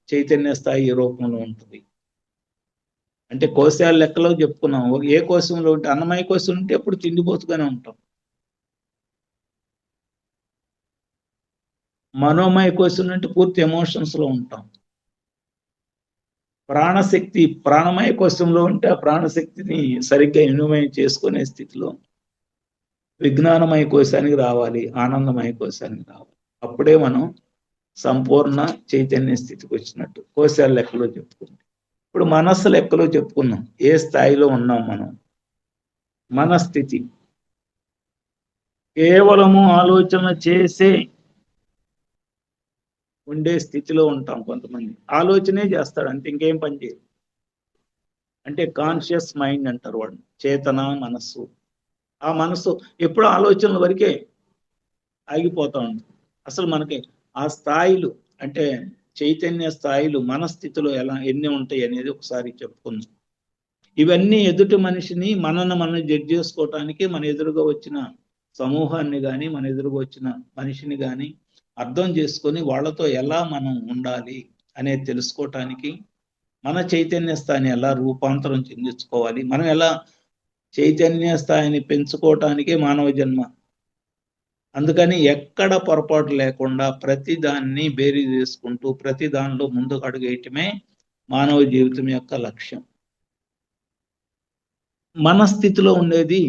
చైతన్య స్థాయి ఏ రూపంలో ఉంటుంది అంటే కోశాల లెక్కలో చెప్పుకున్నాం. ఏ కోశంలో ఉంటే, అన్నమయ కోశం ఉంటే ఎప్పుడు తిండిపోతుగానే ఉంటాం. మనోమయ కోశం అంటే పూర్తి ఎమోషన్స్ లో ఉంటాం. ప్రాణశక్తి ప్రాణమయ కోశంలో ఉంటే ఆ ప్రాణశక్తిని సరిగ్గా వినిమయం చేసుకునే స్థితిలో విజ్ఞానమయ కోశానికి రావాలి, ఆనందమయ కోశానికి రావాలి. అప్పుడే మనం సంపూర్ణ చైతన్య స్థితికి వచ్చినట్టు కోశాల లెక్కలో చెప్పుకుంటాం. ఇప్పుడు మనస్సు లెక్కలో చెప్పుకున్నాం. ఏ స్థాయిలో ఉన్నాం మనం? మన స్థితి కేవలము ఆలోచన చేసే ఉండే స్థితిలో ఉంటాం. కొంతమంది ఆలోచనే చేస్తాడు అంతే, ఇంకేం పని చేయరు. అంటే కాన్షియస్ మైండ్ అంటారు వాడు, చేతన మనస్సు. ఆ మనస్సు ఎప్పుడు ఆలోచనల వరకే ఆగిపోతా ఉంటుంది. అసలు మనకి ఆ స్థాయిలు అంటే చైతన్య స్థాయిలు మన స్థితిలో ఎన్ని ఉంటాయి అనేది ఒకసారి చెప్పుకుందాం. ఇవన్నీ ఎదుటి మనిషిని మనం జడ్జ్ చేసుకోవటానికి మన ఎదురుగా వచ్చిన సమూహాన్ని కానీ, మన ఎదురుగా వచ్చిన మనిషిని కానీ అర్థం చేసుకొని వాళ్ళతో ఎలా మనం ఉండాలి అనేది తెలుసుకోవటానికి, మన చైతన్య స్థాయిని ఎలా రూపాంతరం చెందించుకోవాలి, మనం ఎలా చైతన్య స్థాయిని పెంచుకోవటానికే మానవ జన్మ. అందుకని ఎక్కడ పొరపాటు లేకుండా ప్రతి దాన్ని బేరీ చేసుకుంటూ ప్రతి దానిలో ముందుకు అడుగేయటమే మానవ జీవితం యొక్క లక్ష్యం. మన స్థితిలో ఉండేది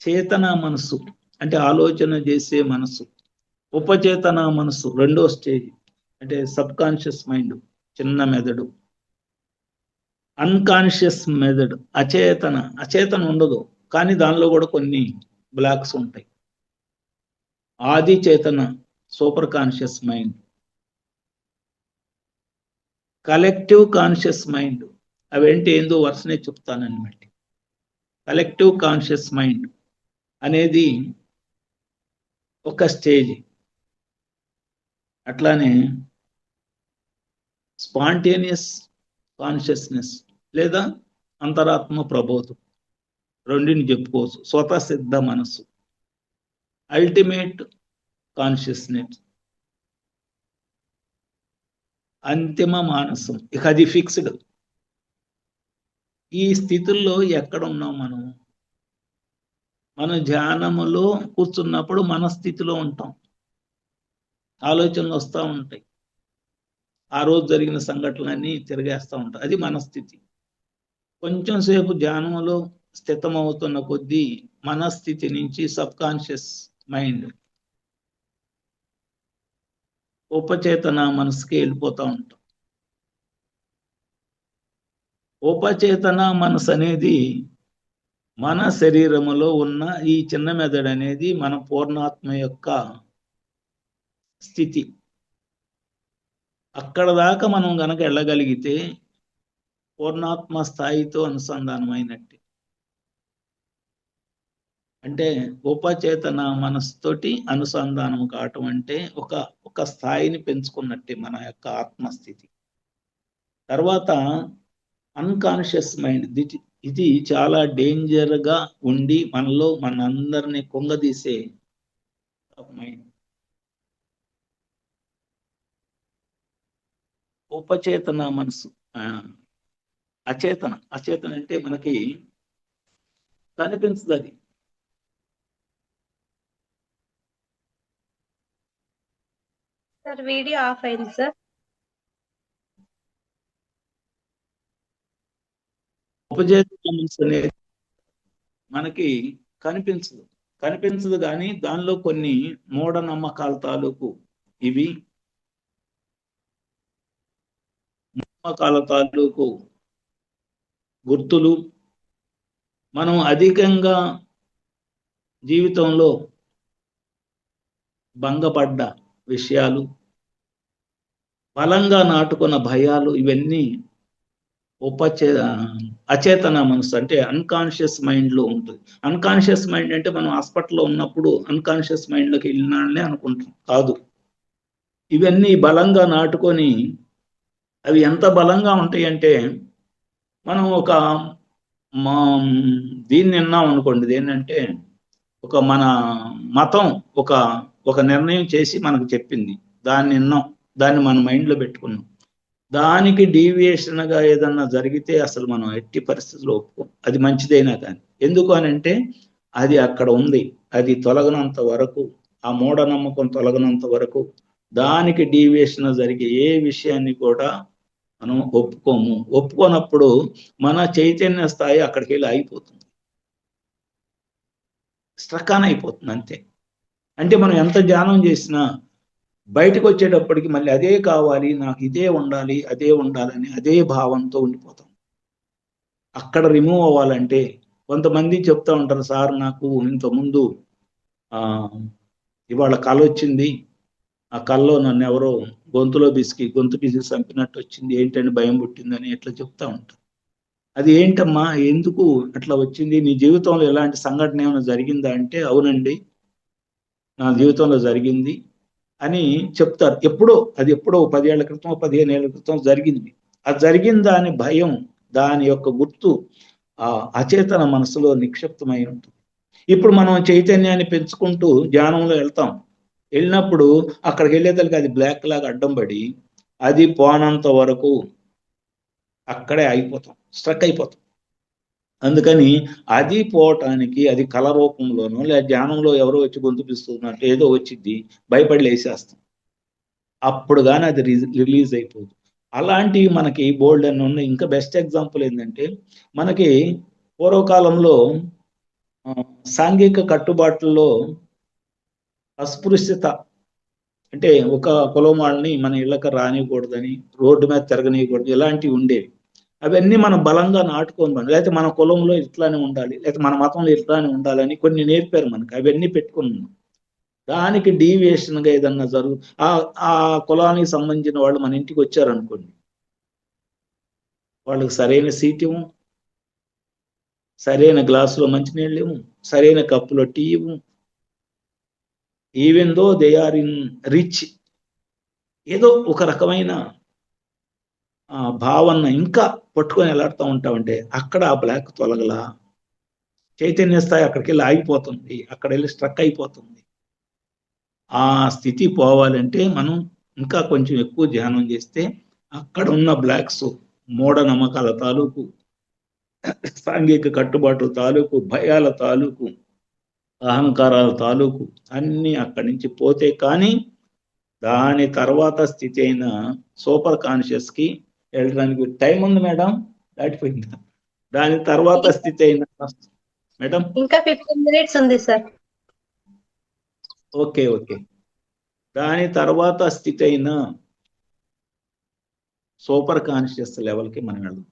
చేతన మనసు, అంటే ఆలోచన చేసే మనసు. ఉపచేతన మనసు రెండో స్టేజ్, అంటే సబ్ కాన్షియస్ మైండ్, చిన్న మెదడు. అన్కాన్షియస్ మెదడు, అచేతన ఉండదు కానీ దానిలో కూడా కొన్ని బ్లాక్స్ ఉంటాయి. ఆది చేతన, super conscious mind. Collective conscious mind, అవేంటి ఏందో వరుసనే చెప్తానన్నమాట. కలెక్టివ్ కాన్షియస్ మైండ్ అనేది ఒక స్టేజ్. అట్లానే స్పాంటేనియస్ కాన్షియస్నెస్ లేదా అంతరాత్మ ప్రబోధం, రెండిని చెప్పుకోవచ్చు. స్వతసిద్ధ మనస్సు, అల్టిమేట్ కాన్షియస్నెస్, అంతిమ మానసం. ఇక అది ఫిక్స్డ్. ఈ స్థితుల్లో ఎక్కడ ఉన్నాం మనం? మన ధ్యానములో కూర్చున్నప్పుడు మన స్థితిలో ఉంటాం. ఆలోచనలు వస్తూ ఉంటాయి, ఆ రోజు జరిగిన సంఘటనలన్నీ తిరిగేస్తూ ఉంటాయి. అది మన స్థితి. కొంచెం సేపు ధ్యానంలో స్థితమవుతున్న కొద్దీ మన స్థితి నుంచి సబ్ కాన్షియస్ మైండ్, ఉపచేతన మనసుకి వెళ్ళిపోతూ ఉంటాం. ఉపచేతన మనసు అనేది మన శరీరములో ఉన్న ఈ చిన్న మెదడు అనేది మన పూర్ణాత్మ యొక్క స్థితి. అక్కడ దాకా మనం గనక వెళ్ళగలిగితే పూర్ణాత్మ స్థాయితో అనుసంధానమైనట్టే. అంటే ఉపచేతన మనసుతోటి అనుసంధానం కావటం అంటే ఒక స్థాయిని పెంచుకున్నట్టే మన యొక్క ఆత్మస్థితి. తర్వాత అన్కాన్షియస్ మైండ్, ఇది చాలా డేంజర్గా ఉండి మనలో మనందరినీ కుంగదీసే మైండ్. ఉపచేతన మనసు, అచేతన అంటే మనకి కనిపించదు. అది సార్ వీడియో ఆఫ్ అయింది సార్. ఉపచేతన మనసు అనేది మనకి కనిపించదు కానీ దానిలో కొన్ని మూఢనమ్మకాల తాలూకు ఇవి నమ్మకాల తాలూకు గుర్తులు, మనం అధికంగా జీవితంలో భంగపడ్డ విషయాలు, బలంగా నాటుకున్న భయాలు, ఇవన్నీ అచేతన మనసు అంటే అన్కాన్షియస్ మైండ్లో ఉంటుంది. అన్కాన్షియస్ మైండ్ అంటే మనం హాస్పిటల్లో ఉన్నప్పుడు అన్కాన్షియస్ మైండ్లోకి వెళ్ళినానే అనుకుంటాం, కాదు. ఇవన్నీ బలంగా నాటుకొని అవి ఎంత బలంగా ఉంటాయి అంటే మనం దీన్ని విన్నాం అనుకోండి, ఏంటంటే మన మతం ఒక నిర్ణయం చేసి మనకు చెప్పింది, దాన్ని విన్నాం, దాన్ని మన మైండ్లో పెట్టుకున్నాం. దానికి డీవియేషన్గా ఏదన్నా జరిగితే అసలు మనం ఎట్టి పరిస్థితుల్లో ఒప్పుకోం, అది మంచిదైనా కానీ. ఎందుకు అని అంటే అది అక్కడ ఉంది, అది తొలగనంత వరకు, ఆ మూఢనమ్మకం తొలగనంత వరకు దానికి డీవియేషన్ జరిగే ఏ విషయాన్ని కూడా మనం ఒప్పుకోము. ఒప్పుకోనప్పుడు మన చైతన్య స్థాయి అక్కడికి వెళ్ళి ఆగిపోతుంది, స్ట్రక్ ఆన్ అయిపోతుంది అంతే. అంటే మనం ఎంత ధ్యానం చేసినా బయటకు వచ్చేటప్పటికి మళ్ళీ అదే కావాలి, నాకు ఇదే ఉండాలి, అదే ఉండాలని అదే భావంతో ఉండిపోతాం. అక్కడ రిమూవ్ అవ్వాలంటే కొంతమంది చెప్తా ఉంటారు, సార్ నాకు ఇంతకుముందు ఇవాళ కళ వచ్చింది, ఆ కళలో నన్ను ఎవరో గొంతు పిసికి చంపినట్టు వచ్చింది, ఏంటని భయం పుట్టిందని ఎట్లా చెప్తా ఉంటారు. అది ఏంటమ్మా, ఎందుకు అట్లా వచ్చింది, నీ జీవితంలో ఎలాంటి సంఘటన ఏమైనా జరిగిందా అంటే, అవునండి నా జీవితంలో జరిగింది అని చెప్తారు. ఎప్పుడో 10 ఏళ్ల క్రితం 15 ఏళ్ల క్రితం జరిగింది. అది జరిగిన దాని భయం, దాని యొక్క గుర్తు ఆ అచేతన మనసులో నిక్షిప్తమై ఉంటుంది. ఇప్పుడు మనం చైతన్యాన్ని పెంచుకుంటూ ధ్యానంలో వెళ్ళినప్పుడు అక్కడికి వెళ్ళేదానికి అది బ్లాక్ లాగా అడ్డం పడి అది పోనంత వరకు అక్కడే ఆగిపోతాం, స్ట్రక్ అయిపోతాం. అందుకని అది పోవటానికి అది కళ రూపంలోనో లేదా ధ్యానంలో ఎవరో వచ్చి గొంతుపిస్తున్నట్టు ఏదో వచ్చింది, భయపడి లేసేస్తాం. అప్పుడు కానీ అది రిలీజ్ అయిపోదు. అలాంటివి మనకి బోల్డ్ అని ఉన్నాయి. ఇంకా బెస్ట్ ఎగ్జాంపుల్ ఏంటంటే, మనకి పూర్వకాలంలో సాంఘిక కట్టుబాట్లలో అస్పృశ్యత అంటే ఒక కులం వాళ్ళని మన ఇళ్ళకి రానియకూడదని, రోడ్డు మీద తిరగనీయకూడదు, ఇలాంటివి ఉండేవి. అవన్నీ మనం బలంగా నాటుకొని, లేకపోతే మన కులంలో ఇట్లానే ఉండాలి, లేకపోతే మన మతంలో ఇట్లానే ఉండాలని కొన్ని నేర్పారు మనకి, అవన్నీ పెట్టుకున్నాం. దానికి డీవియేషన్గా ఏదన్నా ఆ కులానికి సంబంధించిన వాళ్ళు మన ఇంటికి వచ్చారనుకోండి, వాళ్ళకి సరైన సీట్ ఇవ్వం, సరైన గ్లాసులో మంచినీళ్ళు ఇవ్వం, సరైన కప్పులో tea, even though they are in rich, ఏదో ఒక రకమైన భావన ఇంకా పట్టుకొని ఎలాడుతూ ఉంటామంటే అక్కడ ఆ బ్లాక్ తొలగలా, చైతన్య స్థాయి అక్కడికి వెళ్ళి ఆగిపోతుంది, అక్కడ వెళ్ళి స్ట్రక్ అయిపోతుంది. ఆ స్థితి పోవాలంటే మనం ఇంకా కొంచెం ఎక్కువ ధ్యానం చేస్తే అక్కడ ఉన్న బ్లాక్స్, మూఢనమ్మకాల తాలూకు, సాంఘిక కట్టుబాట్ల తాలూకు, భయాల తాలూకు, అహంకారాల తాలూకు అన్ని అక్కడి నుంచి పోతే కానీ దాని తర్వాత స్థితి అయిన సూపర్ కాన్షియస్ కి వెళ్ళడానికి టైం ఉంది మేడం, దాటిపోయిందా? దాని తర్వాత స్థితి అయిన మేడం ఇంకా 15 minutes ఉంది సార్. Okay okay. దాని తర్వాత స్థితి అయిన సూపర్ కాన్షియస్ లెవెల్కి మనం వెళ్దాం.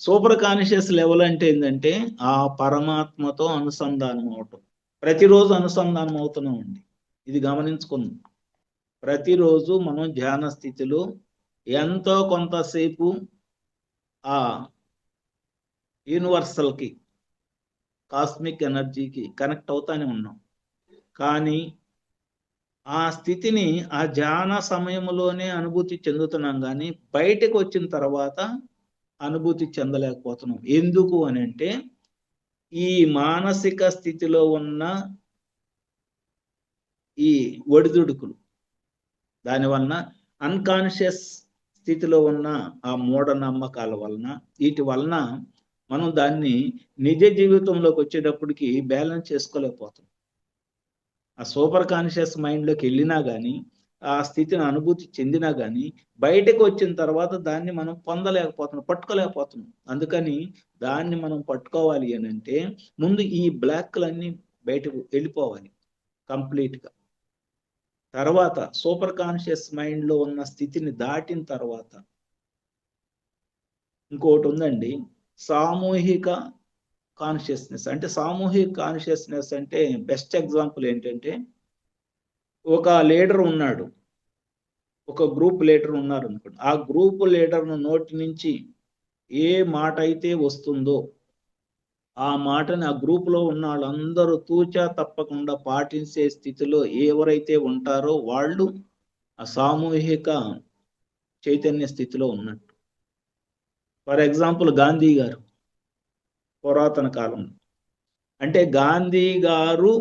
సూపర్ కాన్షియస్ లెవెల్ అంటే ఏంటంటే ఆ పరమాత్మతో అనుసంధానం అవటం. ప్రతిరోజు అనుసంధానం అవుతున్నామండి, ఇది గమనించుకుందాం. ప్రతిరోజు మనం ధ్యాన స్థితిలో ఎంతో కొంతసేపు ఆ యూనివర్సల్కి, కాస్మిక్ ఎనర్జీకి కనెక్ట్ అవుతానే ఉన్నాం. కానీ ఆ స్థితిని ఆ ధ్యాన సమయంలోనే అనుభూతి చెందుతున్నాం, కానీ బయటకు వచ్చిన తర్వాత అనుభూతి చెందలేకపోతున్నాం. ఎందుకు అని అంటే ఈ మానసిక స్థితిలో ఉన్న ఈ ఒడిదుడుకులు, దానివలన అన్కాన్షియస్ స్థితిలో ఉన్న ఆ మూఢనమ్మకాల వలన, వీటి వలన మనం దాన్ని నిజ జీవితంలోకి వచ్చేటప్పటికి బ్యాలెన్స్ చేసుకోలేకపోతాం. ఆ సూపర్ కాన్షియస్ మైండ్లోకి వెళ్ళినా కానీ, ఆ స్థితిని అనుభూతి చెందినా కానీ బయటకు వచ్చిన తర్వాత దాన్ని మనం పొందలేకపోతున్నాం, పట్టుకోలేకపోతున్నాం. అందుకని దాన్ని మనం పట్టుకోవాలి అని అంటే ముందు ఈ బ్లాక్లన్నీ బయటకు వెళ్ళిపోవాలి కంప్లీట్గా. తర్వాత సూపర్ కాన్షియస్ మైండ్లో ఉన్న స్థితిని దాటిన తర్వాత ఇంకోటి ఉందండి, సామూహిక కాన్షియస్నెస్. అంటే సామూహిక కాన్షియస్నెస్ అంటే బెస్ట్ ఎగ్జాంపుల్ ఏంటంటే ఒక లీడర్ ఉన్నాడు, ఒక గ్రూప్ లీడర్ ఉన్నారు అనుకోండి. ఆ గ్రూప్ లీడర్ నోటి నుంచి ఏ మాట అయితే వస్తుందో ఆ మాటని ఆ గ్రూప్లో ఉన్న వాళ్ళందరూ తూచా తప్పకుండా పాటించే స్థితిలో ఎవరైతే ఉంటారో వాళ్ళు ఆ సామూహిక చైతన్య స్థితిలో ఉన్నట్టు. ఫర్ ఎగ్జాంపుల్ గాంధీ గారు పురాతన కాలంలో, అంటే గాంధీ గారు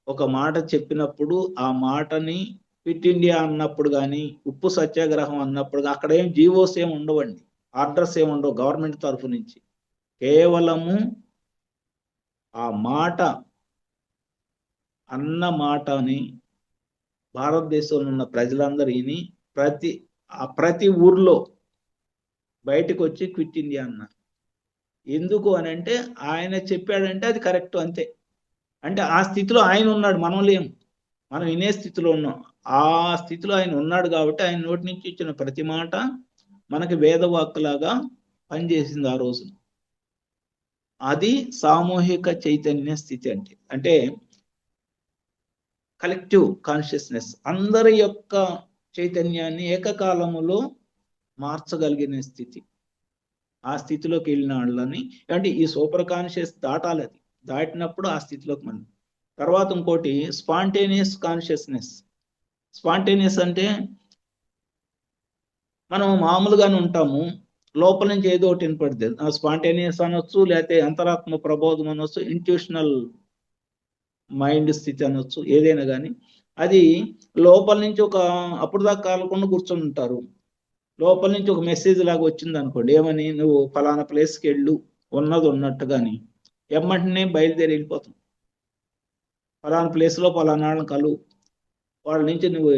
ఒక మాట చెప్పినప్పుడు ఆ మాటని క్విట్ ఇండియా అన్నప్పుడు కానీ, ఉప్పు సత్యాగ్రహం అన్నప్పుడు అక్కడ ఏం జీవోస్ ఏమి ఉండవండి, ఆర్డర్స్ ఏమి ఉండవు గవర్నమెంట్ తరఫు నుంచి. కేవలము ఆ మాట అన్న మాటని భారతదేశంలో ఉన్న ప్రజలందరూ విని ప్రతి ఊర్లో బయటకు వచ్చి క్విట్ ఇండియా అన్నారు. ఎందుకు అని అంటే ఆయన చెప్పాడంటే అది కరెక్ట్, అంతే. అంటే ఆ స్థితిలో ఆయన ఉన్నాడు, మనం లేము, మనం వినే స్థితిలో ఉన్నాం. ఆ స్థితిలో ఆయన ఉన్నాడు కాబట్టి ఆయన నోటి నుంచి ఇచ్చిన ప్రతి మాట మనకి వేదవాక్కులాగా పనిచేసింది ఆ రోజు. అది సామూహిక చైతన్య స్థితి. అంటే కలెక్టివ్ కాన్షియస్నెస్, అందరి యొక్క చైతన్యాన్ని ఏకకాలములో మార్చగలిగిన స్థితి. ఆ స్థితిలోకి వెళ్ళిన వాళ్ళని అంటే ఈ సూపర్ కాన్షియస్ దాటాలి. అది దాటినప్పుడు ఆ స్థితిలోకి మనం. తర్వాత ఇంకోటి స్పాంటేనియస్ కాన్షియస్నెస్. స్పాంటేనియస్ అంటే మనం మామూలుగానే ఉంటాము, లోపల నుంచి ఏదో ఒకటి వినపడుతుంది, స్పాంటేనియస్ అనొచ్చు, లేకపోతే అంతరాత్మ ప్రబోధం అనొచ్చు, ఇంట్యూషనల్ మైండ్ స్థితి అనొచ్చు, ఏదైనా కానీ అది లోపల నుంచి ఒక అప్పుడు దాకా కాలకుండా కూర్చొని ఉంటారు. లోపల నుంచి ఒక మెసేజ్ లాగా వచ్చింది అనుకోండి, ఏమని, నువ్వు ఫలానా ప్లేస్కి వెళ్ళు, ఉన్నది ఉన్నట్టుగాని ఎమ్మంటనే బయలుదేరి వెళ్ళిపోతాం. ఫలానా ప్లేస్లో ఫలానా వాళ్ళని కలు, వాళ్ళ నుంచి నువ్వు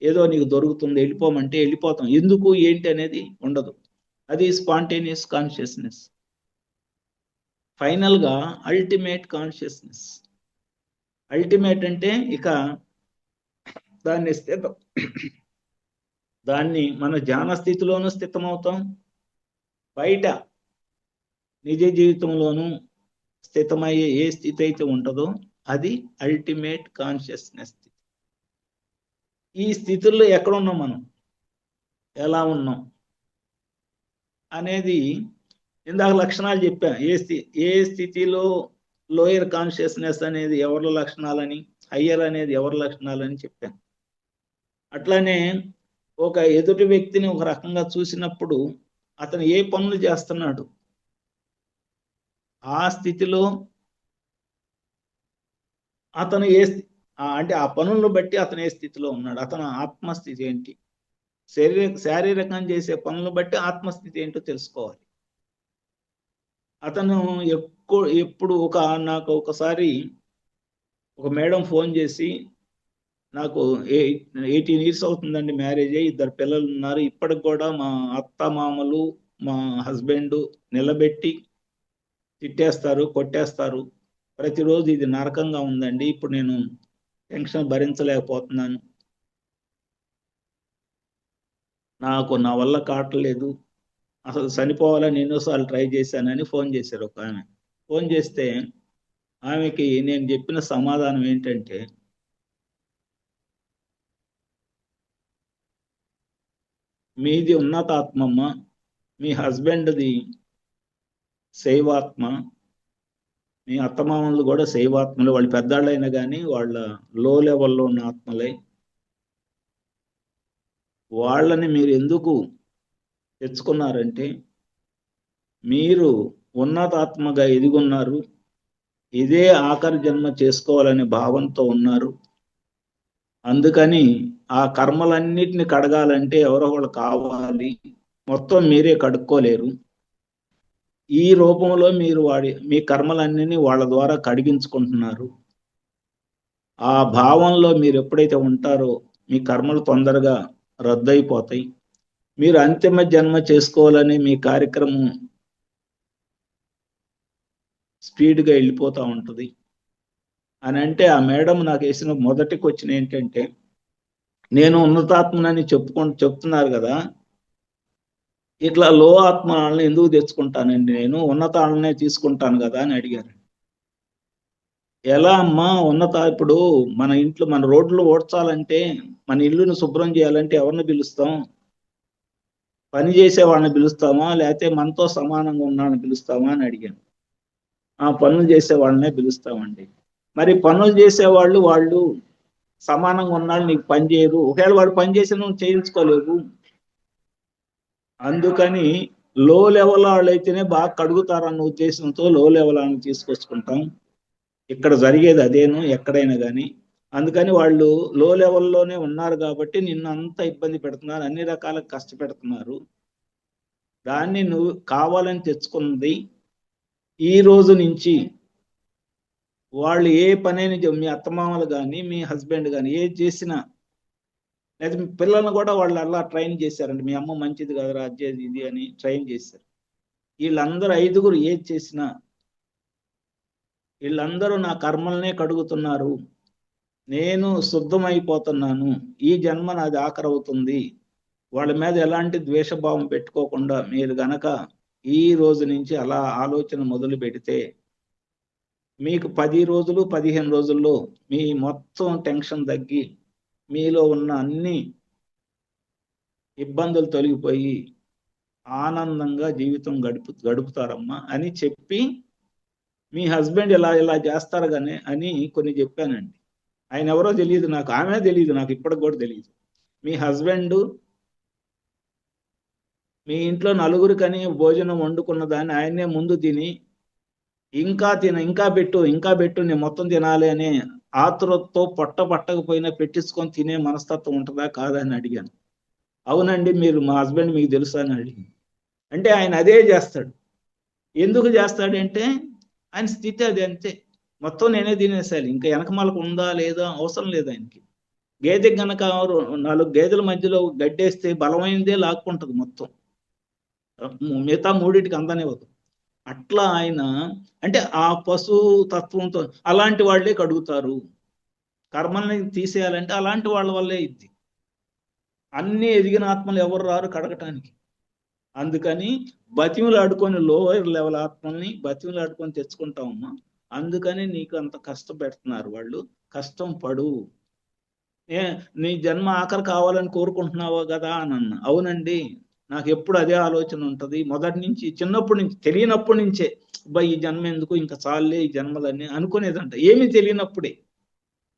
ఏదో నీకు దొరుకుతుంది, వెళ్ళిపోమంటే వెళ్ళిపోతాం. ఎందుకు ఏంటి అనేది ఉండదు. అది స్పాంటేనియస్ కాన్షియస్నెస్. ఫైనల్గా అల్టిమేట్ కాన్షియస్నెస్. అల్టిమేట్ అంటే ఇక దాన్ని మన ధ్యాన స్థితిలోనూ స్థితమవుతాం, బయట నిజ జీవితంలోనూ స్థితమయ్యే ఏ స్థితి అయితే ఉంటుందో అది అల్టిమేట్ కాన్షియస్నెస్. ఈ స్థితుల్లో ఎక్కడ ఉన్నాం మనం, ఎలా ఉన్నాం అనేది ఇందాక లక్షణాలు చెప్పా. ఏ స్థితిలో లోయర్ కాన్షియస్నెస్ అనేది ఎవరి లక్షణాలని, హయ్యర్ అనేది ఎవరి లక్షణాలని చెప్పాను. అట్లానే ఒక ఎదుటి వ్యక్తిని ఒక రకంగా చూసినప్పుడు అతను ఏ పనులు చేస్తున్నాడు, ఆ స్థితిలో అతను అంటే ఆ పనులను బట్టి అతను ఏ స్థితిలో ఉన్నాడు, అతను ఆత్మస్థితి ఏంటి, శారీరకంగా చేసే పనులను బట్టి ఆత్మస్థితి ఏంటో తెలుసుకోవాలి. అతను ఎప్పుడు నాకు ఒకసారి ఒక మేడం ఫోన్ చేసి, నాకు 18 ఇయర్స్ అవుతుందండి మ్యారేజ్ అయ్యి, 2 పిల్లలు ఉన్నారు, ఇప్పటికి కూడా మా అత్త మామలు మా హస్బెండ్ నిలబెట్టి తిట్టేస్తారు, కొట్టేస్తారు, ప్రతిరోజు ఇది నరకంగా ఉందండి, ఇప్పుడు నేను టెన్షన్ భరించలేకపోతున్నాను, నాకు నా వల్ల కావట్లేదు, అసలు చనిపోవాలని ఎన్నోసార్లు ట్రై చేశానని ఫోన్ చేశారు ఒక ఆమె. ఫోన్ చేస్తే ఆమెకి నేను చెప్పిన సమాధానం ఏంటంటే, మీది ఉన్నతాత్మమ్మ, మీ హస్బెండ్ది శైవాత్మ, మీ అత్తమామలు కూడా శైవాత్మలు, వాళ్ళు పెద్దాళ్ళైనా కానీ వాళ్ళ లో లెవెల్లో ఉన్న ఆత్మలే. వాళ్ళని మీరు ఎందుకు తెచ్చుకున్నారంటే, మీరు ఉన్నతాత్మగా ఎదిగున్నారు, ఇదే ఆఖరి జన్మ చేసుకోవాలనే భావంతో ఉన్నారు, అందుకని ఆ కర్మలన్నిటిని కడగాలంటే ఎవరో ఒకళ్ళు కావాలి, మొత్తం మీరే కడుక్కోలేరు, ఈ రూపంలో మీరు మీ కర్మలన్నీ వాళ్ళ ద్వారా కడిగించుకుంటున్నారు, ఆ భావంలో మీరు ఎప్పుడైతే ఉంటారో మీ కర్మలు తొందరగా రద్దయిపోతాయి, మీరు అంతిమ జన్మ చేసుకోవాలని మీ కార్యక్రమం స్పీడ్గా వెళ్ళిపోతూ ఉంటుంది అని అంటే, ఆ మేడం నాకు వేసిన మొదటి క్వశ్చన్ ఏంటంటే, నేను ఉన్నతాత్మనని చెప్తున్నారు కదా, ఇట్లా లో ఆత్మలను ఎందుకు తెచ్చుకుంటానండి, నేను ఉన్నతాలనే తీసుకుంటాను కదా అని అడిగారు. ఎలా అమ్మా ఇప్పుడు మన ఇంట్లో మన రోడ్లు ఓడ్చాలంటే, మన ఇల్లును శుభ్రం చేయాలంటే ఎవరిని పిలుస్తాం, పని చేసే వాళ్ళని పిలుస్తామా, లేకపోతే మనతో సమానంగా ఉన్నాళ్ళని పిలుస్తామా అని అడిగాను. ఆ పనులు చేసే వాళ్ళనే పిలుస్తామండి. మరి పనులు చేసేవాళ్ళు వాళ్ళు సమానంగా ఉన్నాళ్ళు నీకు పని చేయరు, ఒకవేళ వాడు పని చేసి నువ్వు చేయించుకోలేవు, అందుకని లో లెవెల్ వాళ్ళు అయితేనే బాగా కడుగుతారన్న ఉద్దేశంతో లో లెవెల్ అని తీసుకొచ్చుకుంటాం, ఇక్కడ జరిగేది అదేను ఎక్కడైనా కానీ, అందుకని వాళ్ళు లో లెవెల్లోనే ఉన్నారు కాబట్టి నిన్ను అంత ఇబ్బంది పెడుతున్నారు, అన్ని రకాల కష్టపెడుతున్నారు, దాన్ని నువ్వు కావాలని తెచ్చుకున్నది. ఈ రోజు నుంచి వాళ్ళు ఏ పనైనా మీ అత్తమామలు కానీ మీ హస్బెండ్ కానీ ఏది చేసినా, లేదా మీ పిల్లల్ని కూడా వాళ్ళు అలా ట్రైన్ చేశారండి, మీ అమ్మ మంచిది కదరా అజ్జేది ఇది అని ట్రైన్ చేశారు. వీళ్ళందరూ 5గురు ఏది చేసినా వీళ్ళందరూ నా కర్మల్నే కడుగుతున్నారు, నేను శుద్ధమైపోతున్నాను, ఈ జన్మ నాది ఆఖరవుతుంది, వాళ్ళ మీద ఎలాంటి ద్వేషభావం పెట్టుకోకుండా మీరు గనక ఈ రోజు నుంచి అలా ఆలోచన మొదలు పెడితే మీకు 10 రోజులు 15 రోజుల్లో మీ మొత్తం టెన్షన్ తగ్గి మీలో ఉన్న అన్ని ఇబ్బందులు తొలగిపోయి ఆనందంగా జీవితం గడుపుతారమ్మా అని చెప్పి, మీ హస్బెండ్ ఇలా చేస్తారు కానీ అని కొన్ని చెప్పానండి. ఆయన ఎవరో తెలియదు నాకు, ఆమె తెలియదు నాకు, ఇప్పటికి కూడా తెలియదు. మీ హస్బెండ్ మీ ఇంట్లో నలుగురికని భోజనం వండుకున్న దాన్ని ఆయనే ముందు తిని ఇంకా పెట్టు నేను మొత్తం తినాలి అనే ఆతురతతో పొట్ట పట్టకపోయినా పెట్టించుకొని తినే మనస్తత్వం ఉంటుందా కాదని అడిగాను. అవునండి, మీరు మా హస్బెండ్ మీకు తెలుసా అని అడిగి, అంటే ఆయన అదే చేస్తాడు. ఎందుకు చేస్తాడంటే ఆయన స్థితి అది, అంతే, మొత్తం నేనే తినేసాలి, ఇంకా వెనకమాలకు ఉందా లేదా అవసరం లేదు ఆయనకి. గేదె గనక 4 గేదెల మధ్యలో గడ్డేస్తే బలమైనదే లాక్కుంటుంది మొత్తం, మిగతా 3టికి అందనివ్వదు. అట్లా ఆయన అంటే ఆ పశు తత్వంతో అలాంటి వాళ్ళే కడుగుతారు, కర్మల్ని తీసేయాలంటే అలాంటి వాళ్ళ వల్లే ఇది. అన్ని ఎదిగిన ఆత్మలు ఎవరు రారు కడగటానికి, అందుకని బతిములాడుకొని లోయర్ లెవెల్ ఆత్మల్ని బతిములాడుకొని తెచ్చుకుంటామమ్మా, అందుకని నీకు అంత కష్టపెడుతున్నారు వాళ్ళు, కష్టం పడు, నీ జన్మ ఆఖరి కావాలని కోరుకుంటున్నావా కదా అని అన్నా. అవునండి, నాకు ఎప్పుడు అదే ఆలోచన ఉంటుంది, మొదటి నుంచి, చిన్నప్పటి నుంచి, తెలియనప్పటి నుంచే, ఈ జన్మ ఎందుకు, ఇంకా చాలే ఈ జన్మలన్నీ అనుకునేదంట, ఏమీ తెలియనప్పుడే.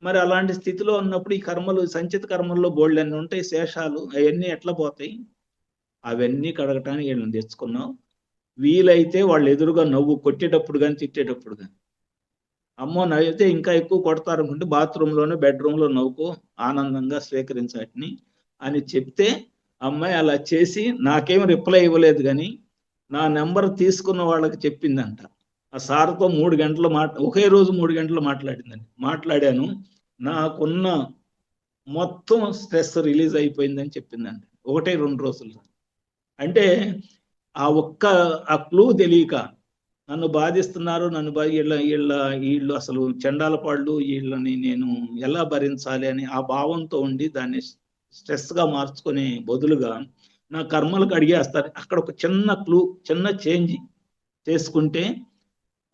మరి అలాంటి స్థితిలో ఉన్నప్పుడు ఈ కర్మలు, సంచిత కర్మల్లో బోల్డన్ని ఉంటాయి, శేషాలు, అవన్నీ ఎట్లా పోతాయి? అవన్నీ కడగటానికి వీళ్ళని తెచ్చుకున్నాం. వీలైతే వాళ్ళు ఎదురుగా నవ్వు, కొట్టేటప్పుడు కానీ తిట్టేటప్పుడు కానీ. అమ్మో నవ్వితే ఇంకా ఎక్కువ కొడతారు అనుకుంటే బాత్రూంలోనే బెడ్రూమ్లో నవ్వుకో, ఆనందంగా స్వీకరించటిని అని చెప్తే, అమ్మాయి అలా చేసి నాకేం రిప్లై ఇవ్వలేదు, కానీ నా నెంబర్ తీసుకున్న వాళ్ళకి చెప్పిందంట. ఆ సార్తో 3 గంటలు ఒకే రోజు 3 గంటలు మాట్లాడిందండి. మాట్లాడాను, నాకున్న మొత్తం స్ట్రెస్ రిలీజ్ అయిపోయిందని చెప్పిందండి, 1-2 రోజులు. అంటే ఆ క్లూ తెలియక నన్ను బాధిస్తున్నారు, వీళ్ళు అసలు చండాలపాళ్ళు, వీళ్ళని నేను ఎలా భరించాలి అని ఆ భావంతో ఉండి దాన్ని స్ట్రెస్గా మార్చుకునే బదులుగా నా కర్మలకు అడిగేస్తారు. అక్కడ ఒక చిన్న క్లూ, చిన్న చేంజ్ చేసుకుంటే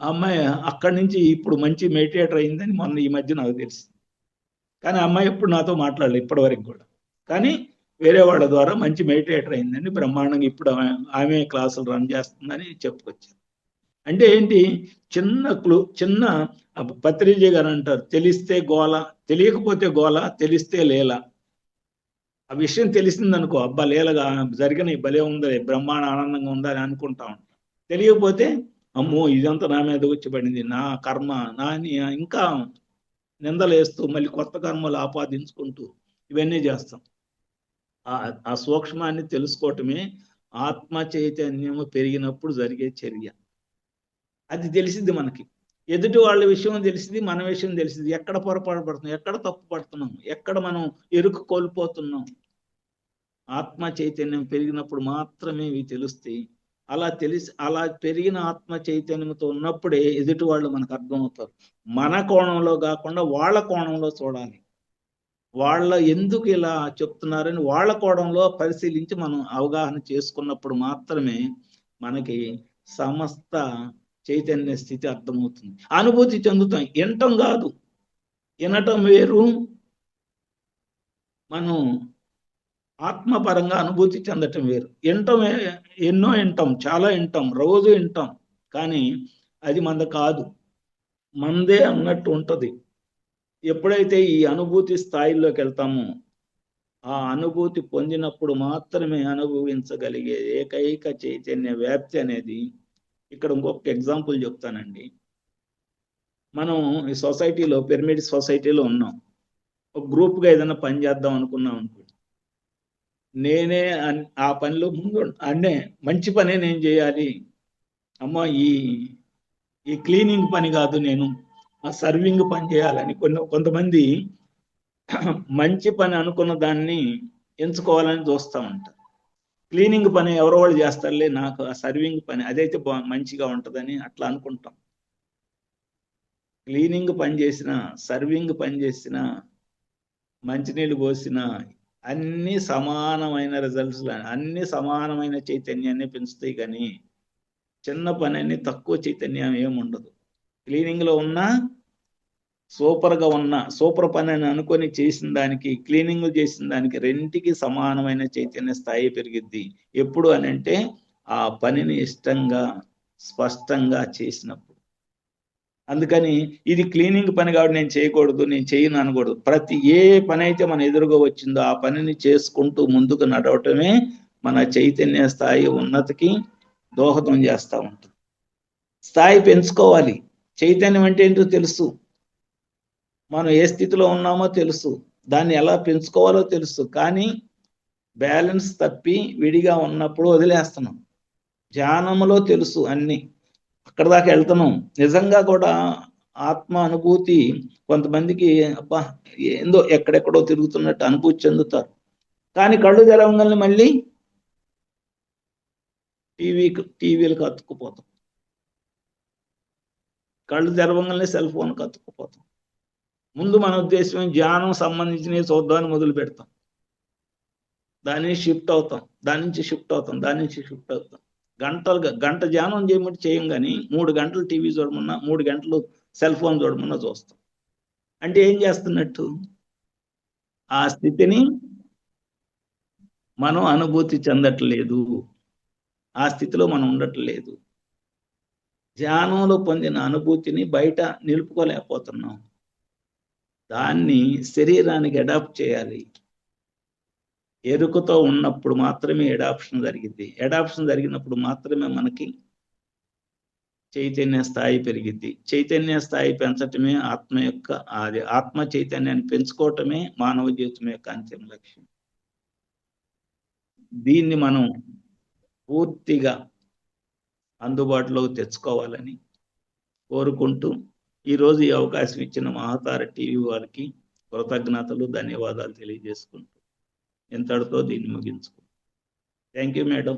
ఆ అమ్మాయి అక్కడి నుంచి ఇప్పుడు మంచి మెడిటేటర్ అయిందని మొన్న ఈ మధ్య నాకు తెలుసు. కానీ ఆ అమ్మాయి ఎప్పుడు నాతో మాట్లాడలేదు ఇప్పటి వరకు కూడా. కానీ వేరే వాళ్ళ ద్వారా మంచి మెడిటేటర్ అయిందని బ్రహ్మాండంగా ఇప్పుడు ఆమె క్లాసులు రన్ చేస్తుందని చెప్పుకొచ్చారు. అంటే ఏంటి, చిన్న క్లూ, చిన్న పత్రిజీ గారు అంటారు, తెలిస్తే గోల, తెలియకపోతే గోల, తెలిస్తే లేల. ఆ విషయం తెలిసిందనుకో, అబ్బా లీలగా జరిగిన భలే ఉందా, బ్రహ్మాండ ఆనందంగా ఉందా అని అనుకుంటా ఉంటాం. తెలియకపోతే అమ్మో ఇదంతా నా మీద వచ్చి పడింది, నా కర్మ, ఇంకా నిందలేస్తూ మళ్ళీ కొత్త కర్మలు ఆపాదించుకుంటూ ఇవన్నీ చేస్తాం. ఆ సూక్ష్మాన్ని తెలుసుకోవటమే ఆత్మ చైతన్యము పెరిగినప్పుడు జరిగే చర్య. అది తెలిసింది మనకి. ఎదుటి వాళ్ళ విషయం తెలిసింది, మన విషయం తెలిసింది. ఎక్కడ పొరపాటు పడుతున్నాం, ఎక్కడ తప్పు పడుతున్నాం, ఎక్కడ మనం ఎరుకు కోల్పోతున్నాం. ఆత్మ చైతన్యం పెరిగినప్పుడు మాత్రమే ఇవి తెలుస్తాయి. అలా పెరిగిన ఆత్మ చైతన్యంతో ఉన్నప్పుడే ఎదుటి వాళ్ళు మనకు అర్థమవుతారు. మన కోణంలో కాకుండా వాళ్ళ కోణంలో చూడాలి. వాళ్ళ ఎందుకు ఇలా చెప్తున్నారని వాళ్ళ కోణంలో పరిశీలించి మనం అవగాహన చేసుకున్నప్పుడు మాత్రమే మనకి సమస్త చైతన్య స్థితి అర్థమవుతుంది. అనుభూతి చెందుతాం. వినటం కాదు, వినటం వేరు, మనం ఆత్మపరంగా అనుభూతి చెందటం వేరు. ఎన్నో వింటాం, చాలా వింటాం, రోజు వింటాం, కానీ అది మంద కాదు, మందే అన్నట్టు ఉంటుంది. ఎప్పుడైతే ఈ అనుభూతి స్థాయిలోకి వెళ్తామో, ఆ అనుభూతి పొందినప్పుడు మాత్రమే అనుభవించగలిగే ఏకైక చైతన్య వ్యాప్తి అనేది. ఇక్కడ ఇంకొక ఎగ్జాంపుల్ చెప్తానండి. మనం ఈ సొసైటీలో, పిరమిడ్ సొసైటీలో ఉన్నాం. ఒక గ్రూప్గా ఏదైనా పని చేద్దాం అనుకున్నాం అనుకో, నేనే ఆ పనిలో ముందు అన్నే మంచి పనే నేను చేయాలి, అమ్మ ఈ క్లీనింగ్ పని కాదు, నేను ఆ సర్వింగ్ పని చేయాలని కొంతమంది మంచి పని అనుకున్న దాన్ని ఎంచుకోవాలని చూస్తూ ఉంటారు. క్లీనింగ్ పని ఎవరో వాళ్ళు చేస్తారులే, నాకు ఆ సర్వింగ్ పని అదైతే మంచిగా ఉంటుందని అట్లా అనుకుంటాం. క్లీనింగ్ పని చేసిన, సర్వింగ్ పని చేసిన, మంచినీళ్ళు పోసిన, అన్ని సమానమైన రిజల్ట్స్, అన్ని సమానమైన చైతన్యాన్ని పెంచుతాయి. కానీ చిన్న పని అన్ని తక్కువ చైతన్యం ఏముండదు. క్లీనింగ్లో ఉన్నా సూపర్గా ఉన్నా, సూపర్ పని అని అనుకొని చేసిన దానికి, క్లీనింగ్ చేసిన దానికి రెంటికి సమానమైన చైతన్య స్థాయి పెరిగిద్ది. ఎప్పుడు అని అంటే ఆ పనిని ఇష్టంగా, స్పష్టంగా చేసినప్పుడు. అందుకని ఇది క్లీనింగ్ పని కాబట్టి నేను చేయకూడదు, నేను చేయను అనకూడదు. ఏ పని అయితే మన ఎదురుగా వచ్చిందో ఆ పనిని చేసుకుంటూ ముందుకు నడవటమే మన చైతన్య స్థాయి ఉన్నతికి దోహదం చేస్తూ ఉంటుంది. స్థాయి పెంచుకోవాలి. చైతన్యం అంటే ఏంటో తెలుసు, మనం ఏ స్థితిలో ఉన్నామో తెలుసు, దాన్ని ఎలా పెంచుకోవాలో తెలుసు. కానీ బ్యాలెన్స్ తప్పి విడిగా ఉన్నప్పుడు వదిలేస్తున్నాం. ధ్యానంలో తెలుసు అన్ని, అక్కడ దాకా వెళ్తున్నాం. నిజంగా కూడా ఆత్మ అనుభూతి కొంతమందికి అబ్బా ఏందో ఎక్కడెక్కడో తిరుగుతున్నట్టు అనుభూతి చెందుతారు. కానీ కళ్ళు తెరవగానే మళ్ళీ టీవీలకు అతుక్కుపోతాం, కళ్ళు తెరవగానే సెల్ ఫోన్కి అతుక్కుపోతాం. ముందు మన ఉద్దేశం ధ్యానం సంబంధించినవి చూద్దామని మొదలు పెడతాం, దాని నుంచి షిఫ్ట్ అవుతాం, దాని నుంచి షిఫ్ట్ అవుతాం. గంట ధ్యానం చేయమంటే చేయం, కానీ 3 గంటలు టీవీ చూడమన్నా, 3 గంటలు సెల్ ఫోన్ చూడమన్నా చూస్తాం. అంటే ఏం చేస్తున్నట్టు, ఆ స్థితిని మనం అనుభూతి చెందట్లేదు, ఆ స్థితిలో మనం ఉండట్లేదు. ధ్యానంలో పొందిన అనుభూతిని బయట నిలుపుకోలేకపోతున్నాం. దాన్ని శరీరానికి అడాప్ట్ చేయాలి. ఎరుకతో ఉన్నప్పుడు మాత్రమే ఎడాప్షన్ జరిగింది. ఎడాప్షన్ జరిగినప్పుడు మాత్రమే మనకి చైతన్య స్థాయి పెరిగిద్ది. చైతన్య స్థాయి పెంచటమే ఆత్మ యొక్క ఆత్మ చైతన్యాన్ని పెంచుకోవటమే మానవ జీవితం యొక్క అంతిమ లక్ష్యం. దీన్ని మనం పూర్తిగా అందుబాటులోకి తెచ్చుకోవాలని కోరుకుంటూ ఈరోజు ఈ అవకాశం ఇచ్చిన మహాతార టీవీ వారికి కృతజ్ఞతలు, ధన్యవాదాలు తెలియజేసుకుంటూ ఇంతటితో దీన్ని ముగించుకుంటాం. Thank you madam.